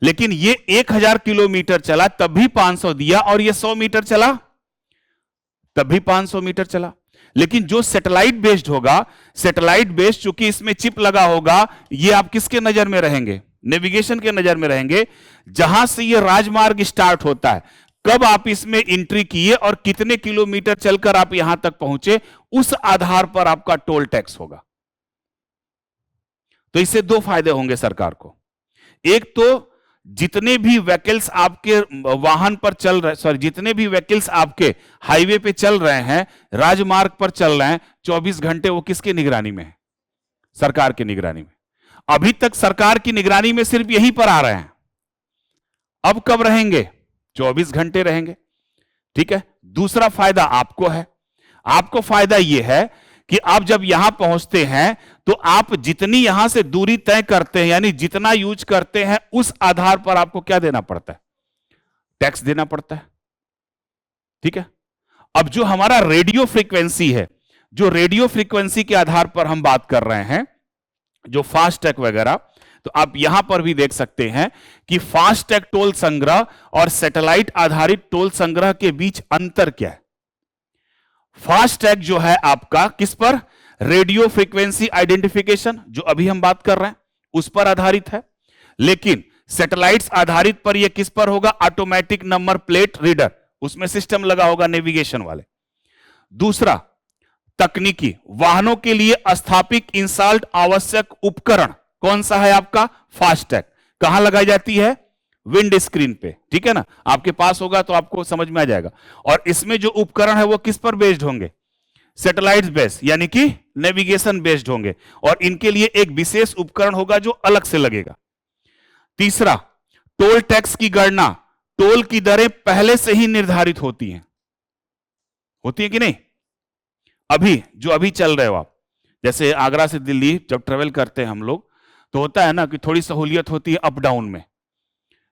लेकिन ये 1000 किलोमीटर चला तब भी 500 दिया, और ये 100 मीटर चला तब भी 500 मीटर चला। लेकिन जो सैटेलाइट बेस्ड होगा, सैटेलाइट बेस्ड चूंकि इसमें चिप लगा होगा, ये आप किसके नजर में रहेंगे? नेविगेशन के नजर में रहेंगे। जहां से ये राजमार्ग स्टार्ट होता है, कब आप इसमें एंट्री किए और कितने किलोमीटर चलकर आप यहां तक पहुंचे, उस आधार पर आपका टोल टैक्स होगा। तो इससे दो फायदे होंगे सरकार को। एक तो जितने भी व्हीकल्स आपके वाहन पर चल रहे, सॉरी जितने भी व्हीकल्स आपके हाईवे पे चल रहे हैं, राजमार्ग पर चल रहे हैं, 24 घंटे वो किसकी निगरानी में है? सरकार की निगरानी में। अभी तक सरकार की निगरानी में सिर्फ यहीं पर आ रहे हैं, अब कब रहेंगे? 24 घंटे रहेंगे। ठीक है। दूसरा फायदा आपको है। आपको फायदा यह है कि आप जब यहां पहुंचते हैं तो आप जितनी यहां से दूरी तय करते हैं, यानी जितना यूज करते हैं, उस आधार पर आपको क्या देना पड़ता है? टैक्स देना पड़ता है। ठीक है। अब जो हमारा रेडियो फ्रीक्वेंसी है, जो रेडियो फ्रीक्वेंसी के आधार पर हम बात कर रहे हैं, जो फास्टैग वगैरह, तो आप यहां पर भी देख सकते हैं कि फास्टैग टोल संग्रह और सैटेलाइट आधारित टोल संग्रह के बीच अंतर क्या है। फास्टैग जो है आपका किस पर? रेडियो फ्रीक्वेंसी आइडेंटिफिकेशन जो अभी हम बात कर रहे हैं उस पर आधारित है, लेकिन सैटेलाइट्स आधारित पर यह किस पर होगा? ऑटोमेटिक नंबर प्लेट रीडर, उसमें सिस्टम लगा होगा नेविगेशन वाले। दूसरा, तकनीकी वाहनों के लिए स्थापित इंस्टॉल्ड आवश्यक उपकरण कौन सा है आपका? फास्टैग। कहां लगाई जाती है? विंड स्क्रीन पे, ठीक है ना, आपके पास होगा तो आपको समझ में आ जाएगा। और इसमें जो उपकरण है वो किस पर बेस्ड होंगे? सैटेलाइट्स बेस्ड, यानी कि नेविगेशन बेस्ड होंगे, और इनके लिए एक विशेष उपकरण होगा जो अलग से लगेगा। तीसरा, टोल टैक्स की गणना, टोल की दरें पहले से ही निर्धारित होती हैं कि नहीं? अभी चल रहे हो आप, जैसे आगरा से दिल्ली जब ट्रेवल करते हैं हम लोग, तो होता है ना कि थोड़ी सहूलियत होती है अप डाउन में,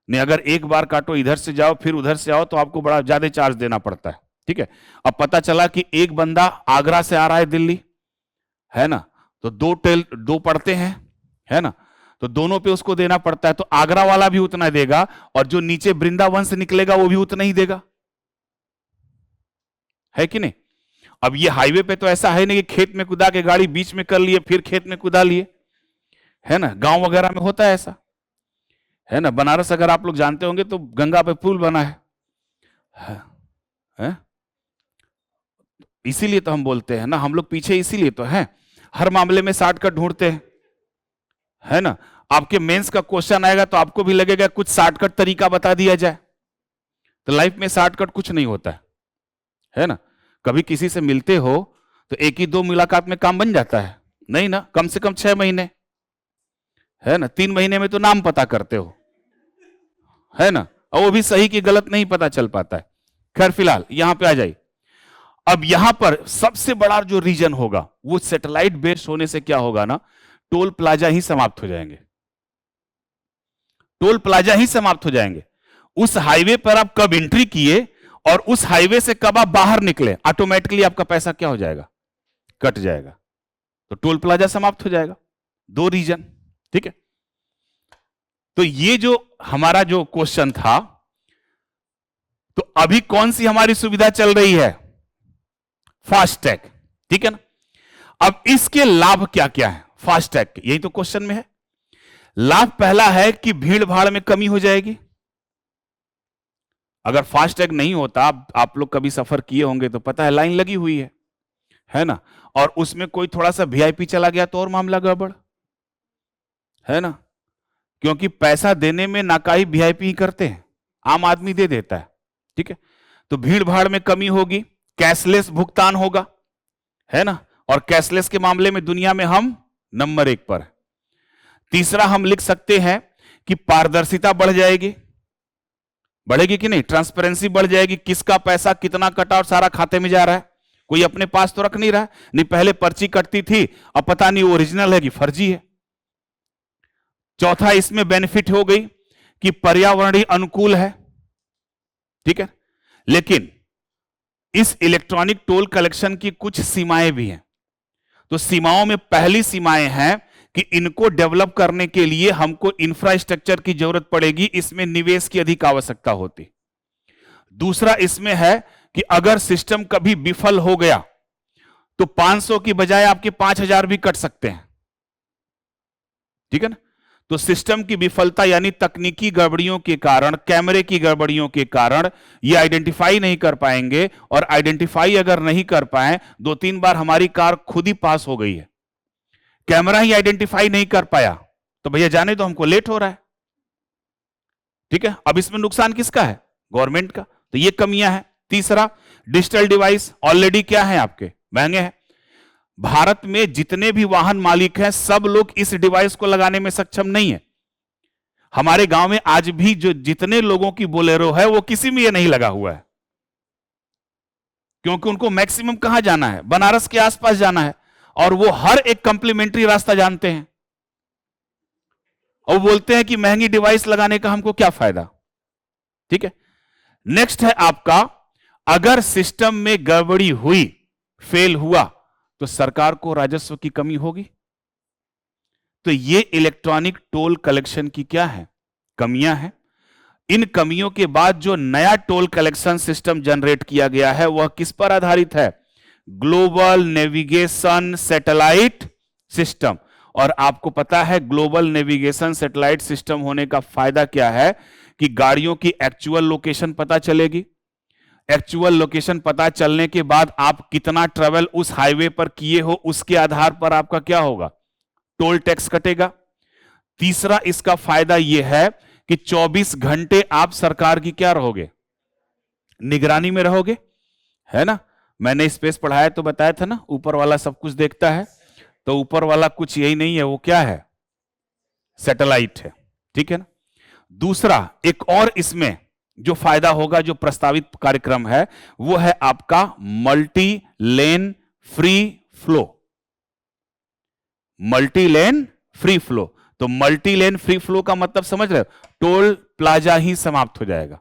नहीं अगर एक बार काटो इधर से जाओ फिर उधर से आओ तो आपको बड़ा ज्यादा चार्ज देना पड़ता है, ठीक है। अब पता चला कि एक बंदा आगरा से आ रहा है दिल्ली, है ना, तो दो पड़ते हैं, है ना, तो दोनों पे उसको देना पड़ता है, तो आगरा वाला भी उतना देगा और जो नीचे वृंदावन से निकलेगा वो भी उतना ही देगा, है कि नहीं? अब ये हाईवे पे तो ऐसा है नहीं कि खेत में कुदा के गाड़ी बीच में कर लिए फिर खेत में कुदा लिए, है ना, गांव वगैरह में होता है ऐसा, है ना। बनारस अगर आप लोग जानते होंगे तो गंगा पे पुल बना है? इसीलिए तो हम बोलते हैं ना, हम लोग पीछे इसीलिए तो हैं, हर मामले में शॉर्टकट ढूंढते हैं, है ना। आपके मेंस का क्वेश्चन आएगा तो आपको भी लगेगा कुछ शॉर्टकट तरीका बता दिया जाए, तो लाइफ में शॉर्टकट कुछ नहीं होता है ना। कभी किसी से मिलते हो तो एक ही दो मुलाकात में काम बन जाता है? नहीं ना, कम से कम 6 महीने, है ना, 3 महीने में तो नाम पता करते हो, है ना, और वो भी सही कि गलत नहीं पता चल पाता है। खैर फिलहाल यहां पे आ जाइए। अब यहां पर सबसे बड़ा जो रीजन होगा वो सैटेलाइट बेस्ड होने से क्या होगा ना, टोल प्लाजा ही समाप्त हो जाएंगे, टोल प्लाजा ही समाप्त हो जाएंगे। उस हाईवे पर आप कब एंट्री किए और उस हाईवे से कब आप बाहर निकले, ऑटोमेटिकली आपका पैसा क्या हो जाएगा? कट जाएगा, तो टोल प्लाजा समाप्त हो जाएगा। 2 रीजन, ठीक है। तो ये जो हमारा जो क्वेश्चन था, तो अभी कौन सी हमारी सुविधा चल रही है? फास्टैग, ठीक है ना। अब इसके लाभ क्या क्या है फास्टैग के, यही तो क्वेश्चन में है। लाभ पहला है कि भीड़ भाड़ में कमी हो जाएगी। अगर फास्टैग नहीं होता, आप लोग कभी सफर किए होंगे तो पता है लाइन लगी हुई है ना, और उसमें कोई थोड़ा सा वीआईपी चला गया तो और मामला गड़बड़, है ना, क्योंकि पैसा देने में नाकाई वीआईपी ही करते हैं, आम आदमी दे देता है, ठीक है। तो भीड़ भाड़ में कमी होगी, कैशलेस भुगतान होगा, है ना, और कैशलेस के मामले में दुनिया में हम नंबर 1 पर है। तीसरा हम लिख सकते हैं कि पारदर्शिता बढ़ जाएगी, बढ़ेगी कि नहीं, ट्रांसपेरेंसी बढ़ जाएगी, किसका पैसा कितना कटा और सारा खाते में जा रहा है, कोई अपने पास तो रख नहीं रहा है। नहीं पहले पर्ची कटती थी, अब पता नहीं ओरिजिनल है कि फर्जी है। चौथा इसमें बेनिफिट हो गई कि पर्यावरणीय अनुकूल है, ठीक है। लेकिन इस इलेक्ट्रॉनिक टोल कलेक्शन की कुछ सीमाएं भी हैं। तो सीमाओं में पहली सीमाएं हैं कि इनको डेवलप करने के लिए हमको इंफ्रास्ट्रक्चर की जरूरत पड़ेगी, इसमें निवेश की अधिक आवश्यकता होती। दूसरा इसमें है कि अगर सिस्टम कभी विफल हो गया तो 500 की बजाय आपके 5000 भी कट सकते हैं, ठीक है ना। तो सिस्टम की विफलता यानी तकनीकी गड़बड़ियों के कारण, कैमरे की गड़बड़ियों के कारण ये आइडेंटिफाई नहीं कर पाएंगे, और आइडेंटिफाई अगर नहीं कर पाए, 2-3 बार हमारी कार खुद ही पास हो गई है, कैमरा ही आइडेंटिफाई नहीं कर पाया, तो भैया जाने तो हमको लेट हो रहा है, ठीक है। अब इसमें नुकसान किसका है? गवर्नमेंट का। तो ये कमियां हैं। तीसरा, डिजिटल डिवाइस ऑलरेडी क्या है आपके, महंगे हैं। भारत में जितने भी वाहन मालिक हैं सब लोग इस डिवाइस को लगाने में सक्षम नहीं है। हमारे गांव में आज भी जो जितने लोगों की बोलेरो है वो किसी में ये नहीं लगा हुआ है, क्योंकि उनको मैक्सिमम कहां जाना है, बनारस के आसपास जाना है, और वो हर एक कंप्लीमेंट्री रास्ता जानते हैं, और बोलते हैं कि महंगी डिवाइस लगाने का हमको क्या फायदा, ठीक है। नेक्स्ट है आपका, अगर सिस्टम में गड़बड़ी हुई, फेल हुआ, तो सरकार को राजस्व की कमी होगी। तो ये इलेक्ट्रॉनिक टोल कलेक्शन की क्या है, कमियां हैं। इन कमियों के बाद जो नया टोल कलेक्शन सिस्टम जनरेट किया गया है वह किस पर आधारित है? Global navigation satellite system. और आपको पता है ग्लोबल नेविगेशन सैटेलाइट सिस्टम होने का फायदा क्या है कि गाड़ियों की एक्चुअल लोकेशन पता चलेगी। एक्चुअल लोकेशन पता चलने के बाद आप कितना ट्रेवल उस हाईवे पर किए हो उसके आधार पर आपका क्या होगा, टोल टैक्स कटेगा। तीसरा इसका फायदा यह है कि 24 घंटे आप सरकार की क्या रहोगे, निगरानी में रहोगे, है ना। मैंने स्पेस पढ़ाया तो बताया था ना, ऊपर वाला सब कुछ देखता है, तो ऊपर वाला कुछ यही नहीं है, वो क्या है, सैटेलाइट है, ठीक है ना। दूसरा एक और इसमें जो फायदा होगा, जो प्रस्तावित कार्यक्रम है, वो है आपका multi lane free flow. Multi lane free flow, तो मल्टी लेन फ्री फ्लो का मतलब समझ रहे हो, टोल प्लाजा ही समाप्त हो जाएगा,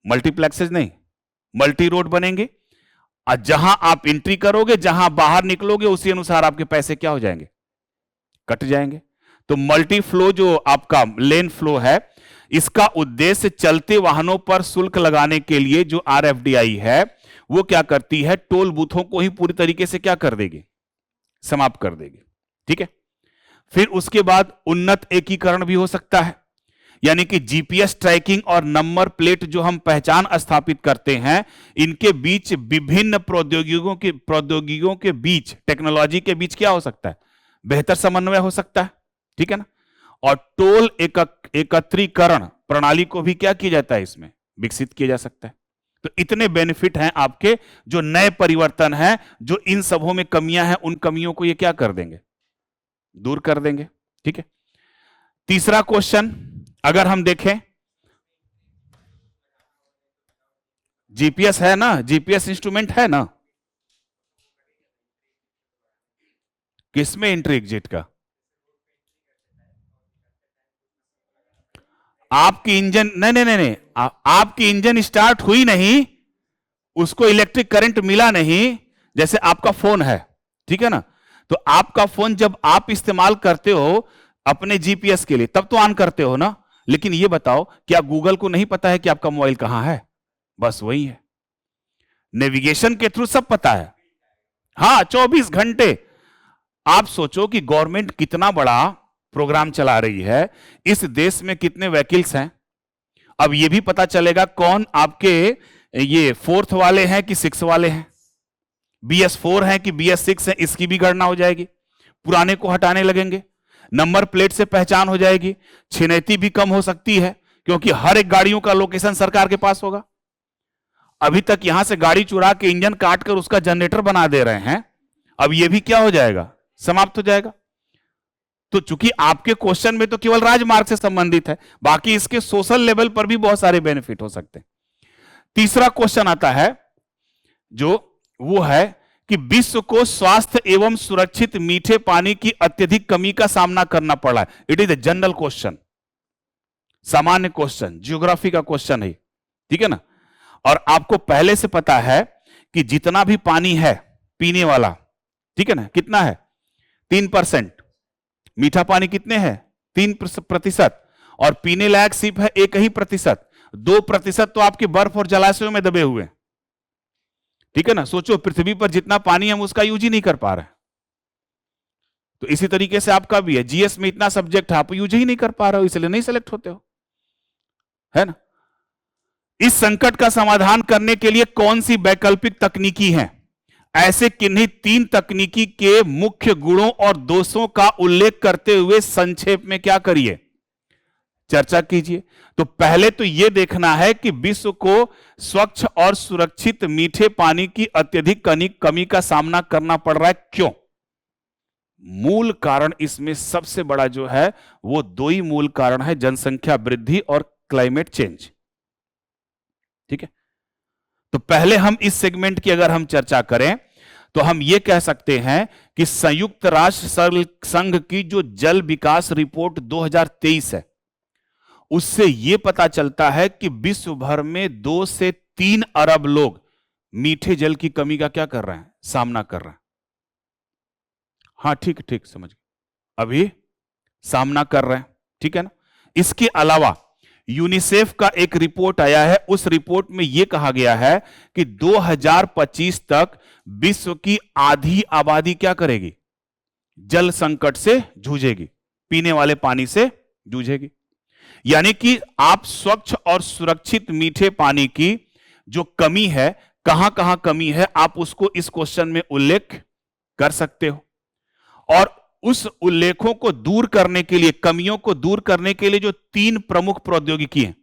मल्टीप्लेक्सेस नहीं, मल्टी रोड बनेंगे। और जहां आप एंट्री करोगे, जहां बाहर निकलोगे, उसी अनुसार आपके पैसे क्या हो जाएंगे, कट जाएंगे। तो मल्टी फ्लो जो आपका लेन फ्लो है, इसका उद्देश्य चलते वाहनों पर शुल्क लगाने के लिए जो आरएफडीआई है, वो क्या करती है, टोल बूथों को ही पूरी तरीके से क्या कर देगी, समाप्त कर देगी, ठीक है। फिर उसके बाद उन्नत एकीकरण भी हो सकता है, यानी कि जीपीएस ट्रैकिंग और नंबर प्लेट जो हम पहचान स्थापित करते हैं, इनके बीच विभिन्न प्रौद्योगिकियों के बीच, टेक्नोलॉजी के बीच क्या हो सकता है, बेहतर समन्वय हो सकता है, ठीक है ना। और टोल एकत्रीकरण प्रणाली को भी क्या किया जाता है, इसमें विकसित किया जा सकता है। तो इतने बेनिफिट हैं आपके, जो नए परिवर्तन हैं, जो इन सबों में कमियां हैं, उन कमियों को ये क्या कर देंगे, दूर कर देंगे, ठीक है। तीसरा क्वेश्चन अगर हम देखें, जीपीएस है ना, जीपीएस इंस्ट्रूमेंट है ना, किसमें एंट्री एग्जिट का, आपकी इंजन नहीं, आपकी इंजन स्टार्ट हुई नहीं, उसको इलेक्ट्रिक करंट मिला नहीं, जैसे आपका फोन है, ठीक है ना। तो आपका फोन जब आप इस्तेमाल करते हो अपने जीपीएस के लिए, तब तो ऑन करते हो ना। लेकिन ये बताओ, क्या गूगल को नहीं पता है कि आपका मोबाइल कहां है, बस वही है, नेविगेशन के थ्रू सब पता है। हां, 24 घंटे। आप सोचो कि गवर्नमेंट कितना बड़ा प्रोग्राम चला रही है, इस देश में कितने व्हीकल्स हैं, अब यह भी पता चलेगा कौन आपके ये 4th वाले हैं कि 6 वाले हैं, BS4 हैं कि BS6 हैं, इसकी भी गणना हो जाएगी, पुराने को हटाने लगेंगे, नंबर प्लेट से पहचान हो जाएगी, छिनैती भी कम हो सकती है, क्योंकि हर एक गाड़ियों का लोकेशन सरकार के पास होगा। अभी तक यहां से गाड़ी चुरा के इंजन काट कर उसका जनरेटर बना दे रहे हैं, अब यह भी क्या हो जाएगा, समाप्त हो जाएगा। तो चूंकि आपके क्वेश्चन में तो केवल राजमार्ग से संबंधित है, बाकी इसके सोशल लेवल पर भी बहुत सारे बेनिफिट हो सकते हैं। तीसरा क्वेश्चन आता है, जो वो है कि विश्व को स्वास्थ्य एवं सुरक्षित मीठे पानी की अत्यधिक कमी का सामना करना पड़ा है। It is a general question, सामान्य क्वेश्चन, ज्योग्राफी का क्वेश्चन है, ठीक है ना। और आपको पहले से पता है कि जितना भी पानी है पीने वाला, ठीक है ना, कितना है, 3%। मीठा पानी कितने हैं, 3%, और पीने लायक सिर्फ है 1%। 2% तो आपके बर्फ और जलाशयों में दबे हुए हैं, ठीक है ना। सोचो, पृथ्वी पर जितना पानी हम उसका यूज ही नहीं कर पा रहे हैं। तो इसी तरीके से आपका भी है, जीएस में इतना सब्जेक्ट है, आप यूज ही नहीं कर पा रहे हो, इसलिए नहीं सेलेक्ट होते हो, है ना। इस संकट का समाधान करने के लिए कौन सी वैकल्पिक तकनीकी है, ऐसे किन्हीं 3 तकनीकी के मुख्य गुणों और दोषों का उल्लेख करते हुए संक्षेप में क्या करिए, चर्चा कीजिए। तो पहले तो यह देखना है कि विश्व को स्वच्छ और सुरक्षित मीठे पानी की अत्यधिक कमी का सामना करना पड़ रहा है, क्यों। मूल कारण इसमें सबसे बड़ा जो है वो 2 ही मूल कारण है, जनसंख्या वृद्धि और क्लाइमेट चेंज, ठीक है। तो पहले हम इस सेगमेंट की अगर हम चर्चा करें तो हम यह कह सकते हैं कि संयुक्त राष्ट्र संघ की जो जल विकास रिपोर्ट 2023 है, उससे यह पता चलता है कि विश्व भर में 2 से 3 अरब लोग मीठे जल की कमी का क्या कर रहे हैं, सामना कर रहे हैं। हां, ठीक समझ गए, अभी सामना कर रहे हैं, ठीक है ना। इसके अलावा यूनिसेफ का एक रिपोर्ट आया है, उस रिपोर्ट में यह कहा गया है कि 2025 तक विश्व की आधी आबादी क्या करेगी? जल संकट से जूझेगी, पीने वाले पानी से जूझेगी। यानी कि आप स्वच्छ और सुरक्षित मीठे पानी की जो कमी है, कहां कहां कमी है, आप उसको इस क्वेश्चन में उल्लेख कर सकते हो। और उस उल्लेखों को दूर करने के लिए, कमियों को दूर करने के लिए जो 3 प्रमुख प्रौद्योगिकी हैं,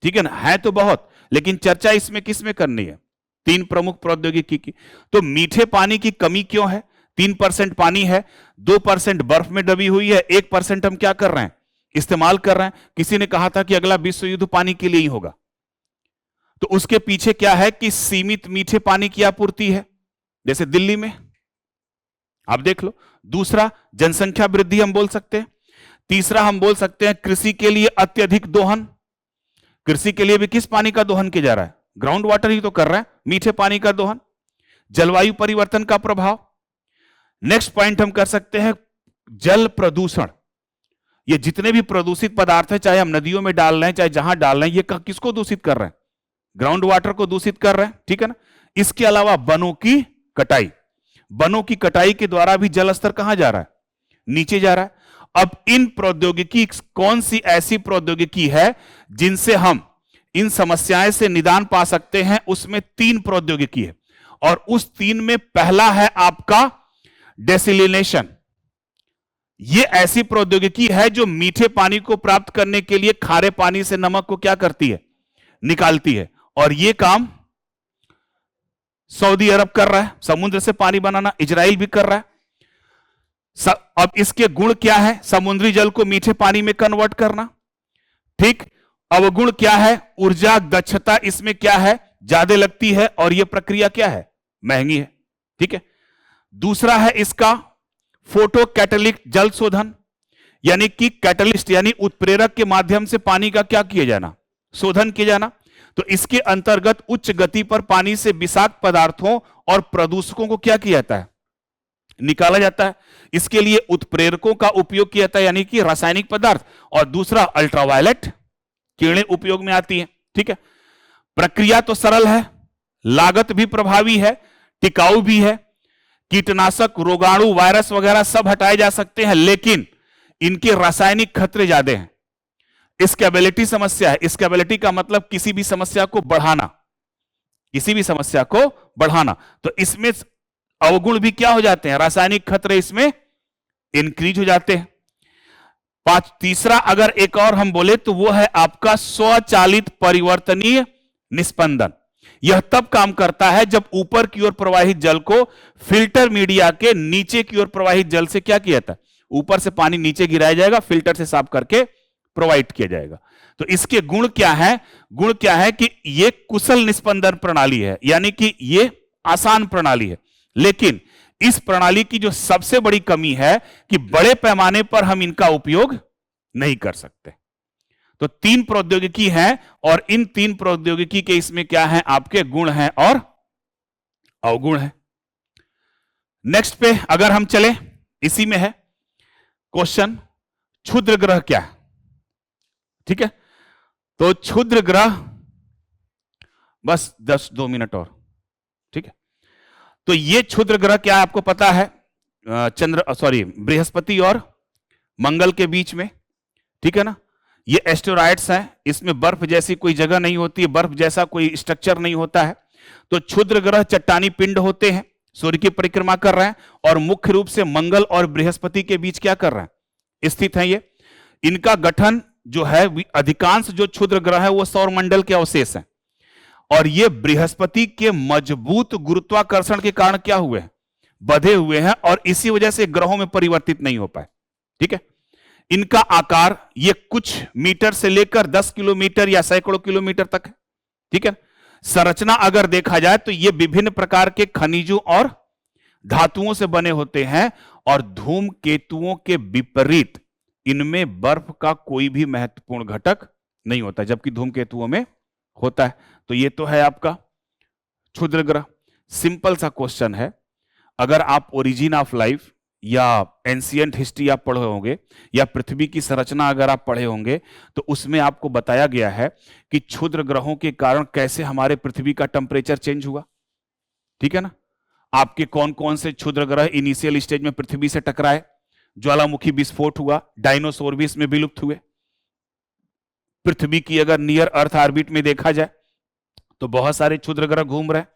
ठीक है ना, है तो बहुत, लेकिन चर्चा इसमें किस में करनी है? 3 प्रमुख प्रौद्योगिकी की। तो मीठे पानी की कमी क्यों है? 3% पानी है, 2% बर्फ में दबी हुई है, 1% हम क्या कर रहे हैं? इस्तेमाल कर रहे हैं। किसी ने कहा था कि अगला विश्व युद्ध पानी के लिए ही होगा, तो उसके पीछे क्या है कि सीमित मीठे पानी की आपूर्ति है, जैसे दिल्ली में आप देख लो। दूसरा, जनसंख्या वृद्धि हम बोल सकते हैं। तीसरा, हम बोल सकते हैं कृषि के लिए अत्यधिक दोहन। कृषि के लिए भी किस पानी का दोहन किया जा रहा है? ग्राउंड वाटर ही तो कर रहा है, मीठे पानी का दोहन। जलवायु परिवर्तन का प्रभाव। नेक्स्ट पॉइंट हम कर सकते हैं जल प्रदूषण। ये जितने भी प्रदूषित पदार्थ है, चाहे हम नदियों में डाल रहे हैं, चाहे जहां डाल रहे हैं, ये किसको दूषित कर रहे हैं? ग्राउंड वाटर को दूषित कर रहे हैं, ठीक है ना। इसके अलावा वनों की कटाई, वनों की कटाई के द्वारा भी जल स्तर कहां जा रहा है? नीचे जा रहा है। अब इन प्रौद्योगिकी, कौन सी ऐसी प्रौद्योगिकी है जिनसे हम इन समस्याएं से निदान पा सकते हैं? उसमें 3 प्रौद्योगिकी है, और उस 3 में पहला है आपका डेसिलिनेशन। यह ऐसी प्रौद्योगिकी है जो मीठे पानी को प्राप्त करने के लिए खारे पानी से नमक को क्या करती है? निकालती है। और यह काम सऊदी अरब कर रहा है, समुद्र से पानी बनाना। इजराइल भी कर रहा है। अब इसके गुण क्या है? समुद्री जल को मीठे पानी में कन्वर्ट करना, ठीक। अवगुण क्या है? ऊर्जा दक्षता इसमें क्या है? ज्यादा लगती है, और यह प्रक्रिया क्या है? महंगी है, ठीक है। दूसरा है इसका फोटो कैटलिस्ट जल शोधन, यानी कि कैटलिस्ट यानी उत्प्रेरक के माध्यम से पानी का क्या किया जाना? शोधन किया जाना। तो इसके अंतर्गत उच्च गति पर पानी से विषाक्त पदार्थों और प्रदूषकों को क्या किया जाता है? निकाला जाता है। इसके लिए उत्प्रेरकों का उपयोग किया जाता है, यानी कि रासायनिक पदार्थ। और दूसरा, अल्ट्रावायलेट किरणें उपयोग में आती हैं, ठीक है। प्रक्रिया तो सरल है, लागत भी प्रभावी है, टिकाऊ भी है। कीटनाशक, रोगाणु, वायरस वगैरह सब हटाए जा सकते हैं, लेकिन इनके रासायनिक खतरे ज्यादा हैं। स्केबिलिटी समस्या है। स्केबिलिटी का मतलब किसी भी समस्या को बढ़ाना, किसी भी समस्या को बढ़ाना। तो इसमें अवगुण भी क्या हो जाते हैं? रासायनिक खतरे इसमें इंक्रीज हो जाते हैं। तीसरा अगर एक और हम बोले तो वो है आपका स्वचालित परिवर्तनीय निस्पंदन। यह तब काम करता है जब ऊपर की ओर प्रवाहित जल को फिल्टर मीडिया के नीचे की ओर प्रवाहित जल से क्या किया जाता है? ऊपर से पानी नीचे गिराया जाएगा, फिल्टर से साफ करके प्रोवाइड किया जाएगा। तो इसके गुण क्या है? गुण क्या है कि यह कुशल निस्पंदन प्रणाली है, यानी कि यह आसान प्रणाली है। लेकिन इस प्रणाली की जो सबसे बड़ी कमी है कि बड़े पैमाने पर हम इनका उपयोग नहीं कर सकते। तो 3 प्रौद्योगिकी हैं, और इन 3 प्रौद्योगिकी के इसमें क्या है? आपके गुण हैं और अवगुण है। नेक्स्ट पे अगर हम चले, इसी में है क्वेश्चन, क्षुद्र ग्रह क्या है? ठीक है, तो क्षुद्र ग्रह, बस 2 मिनट और, ठीक है। तो ये क्षुद्र ग्रह क्या है आपको पता है? बृहस्पति और मंगल के बीच में, ठीक है ना। ये एस्टेरॉइड्स हैं, इसमें बर्फ जैसी कोई जगह नहीं होती है, बर्फ जैसा कोई स्ट्रक्चर नहीं होता है। तो क्षुद्र ग्रह चट्टानी पिंड होते हैं, सूर्य की परिक्रमा कर रहे हैं, और मुख्य रूप से मंगल और बृहस्पति के बीच क्या कर रहे हैं? स्थित है ये। इनका गठन जो है, अधिकांश जो क्षुद्र ग्रह है वो सौरमंडल के अवशेष हैं, और ये बृहस्पति के मजबूत गुरुत्वाकर्षण के कारण क्या हुए हैं? बधे हुए हैं, और इसी वजह से ग्रहों में परिवर्तित नहीं हो पाए, ठीक है। इनका आकार ये कुछ मीटर से लेकर 10 किलोमीटर या सैकड़ों किलोमीटर तक है, ठीक है। संरचना अगर देखा जाए तो ये विभिन्न प्रकार के खनिजों और धातुओं से बने होते हैं, और धूमकेतुओं के विपरीत इनमें बर्फ का कोई भी महत्वपूर्ण घटक नहीं होता, जबकि धूमकेतुओं में होता है। तो ये तो है आपका क्षुद्र ग्रह। सिंपल सा क्वेश्चन है, अगर आप ओरिजिन ऑफ लाइफ या एंशियंट हिस्ट्री आप पढ़े होंगे या पृथ्वी की संरचना अगर आप पढ़े होंगे तो उसमें आपको बताया गया है कि क्षुद्र ग्रहों के कारण कैसे हमारे पृथ्वी का टेम्परेचर चेंज हुआ। ठीक है ना। आपके कौन कौन से क्षुद्र ग्रह इनिशियल स्टेज में पृथ्वी से टकराए, ज्वालामुखी विस्फोट हुआ, डायनासोर भी इसमें विलुप्त हुए। पृथ्वी की अगर नियर अर्थ ऑर्बिट में देखा जाए तो बहुत सारे क्षुद्र ग्रह घूम रहे हैं,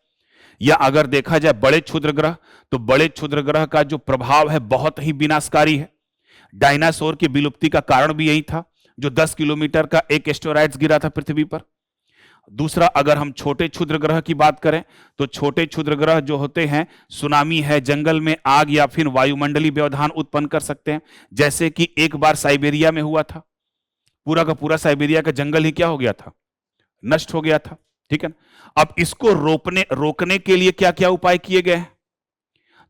या अगर देखा जाए बड़े क्षुद्र ग्रह, तो बड़े क्षुद्र ग्रह का जो प्रभाव है बहुत ही विनाशकारी है। डायनासोर की विलुप्ति का कारण भी यही था, जो 10 किलोमीटर का एक एस्टेरॉयड गिरा था पृथ्वी पर। दूसरा, अगर हम छोटे क्षुद्र ग्रह की बात करें तो छोटे क्षुद्र ग्रह जो होते हैं, सुनामी है, जंगल में आग या फिर वायुमंडलीय व्यवधान उत्पन्न कर सकते हैं। जैसे कि एक बार साइबेरिया में हुआ था, पूरा का पूरा साइबेरिया का जंगल ही क्या हो गया था, नष्ट हो गया था। ठीक है। अब इसको रोकने के लिए क्या क्या उपाय किए गए हैं?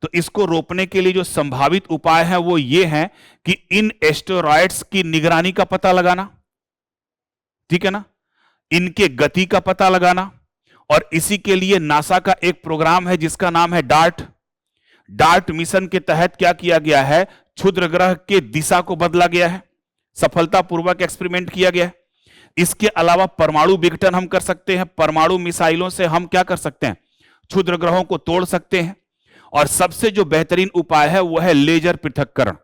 तो इसको रोकने के लिए जो संभावित उपाय है वो ये है कि इन एस्टेरॉयड्स की निगरानी का पता लगाना, ठीक है ना, इनके गति का पता लगाना। और इसी के लिए नासा का एक प्रोग्राम है जिसका नाम है डार्ट मिशन के तहत क्या किया गया है, क्षुद्र ग्रह के दिशा को बदला गया है, सफलतापूर्वक एक्सपेरिमेंट किया गया है। इसके अलावा परमाणु विघटन हम कर सकते हैं, परमाणु मिसाइलों से हम क्या कर सकते हैं, क्षुद्र ग्रहों को तोड़ सकते हैं। और सबसे जो बेहतरीन उपाय है वो है लेजर पृथक्करण,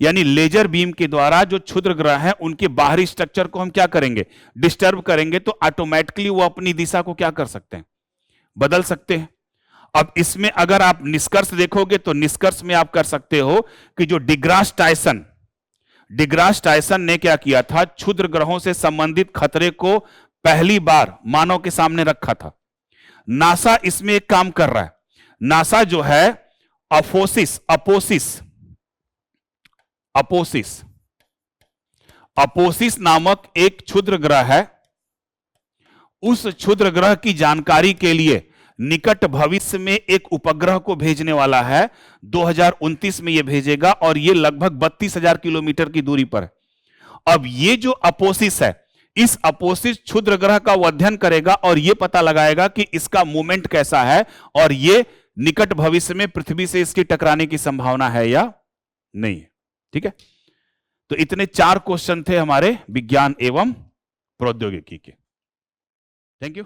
यानी लेजर बीम के द्वारा जो क्षुद्र ग्रह हैं उनके बाहरी स्ट्रक्चर को हम क्या करेंगे, डिस्टर्ब करेंगे, तो ऑटोमेटिकली वो अपनी दिशा को क्या कर सकते हैं, बदल सकते हैं। अब इसमें अगर आप निष्कर्ष देखोगे तो निष्कर्ष में आप कर सकते हो कि जो डिग्रास टायसन ने क्या किया था, क्षुद्र ग्रहों से संबंधित खतरे को पहली बार मानव के सामने रखा था। नासा इसमें एक काम कर रहा है। नासा जो है अपोसिस नामक एक क्षुद्र ग्रह है, उस क्षुद्र ग्रह की जानकारी के लिए निकट भविष्य में एक उपग्रह को भेजने वाला है। 2029 में यह भेजेगा और यह लगभग 32,000 किलोमीटर की दूरी पर है। अब ये जो अपोसिस है, इस अपोसिस क्षुद्र ग्रह का वो अध्ययन करेगा और यह पता लगाएगा कि इसका मूवमेंट कैसा है और यह निकट भविष्य में पृथ्वी से इसकी टकराने की संभावना है या नहीं है। ठीक है। तो इतने 4 क्वेश्चन थे हमारे विज्ञान एवं प्रौद्योगिकी के। Thank you.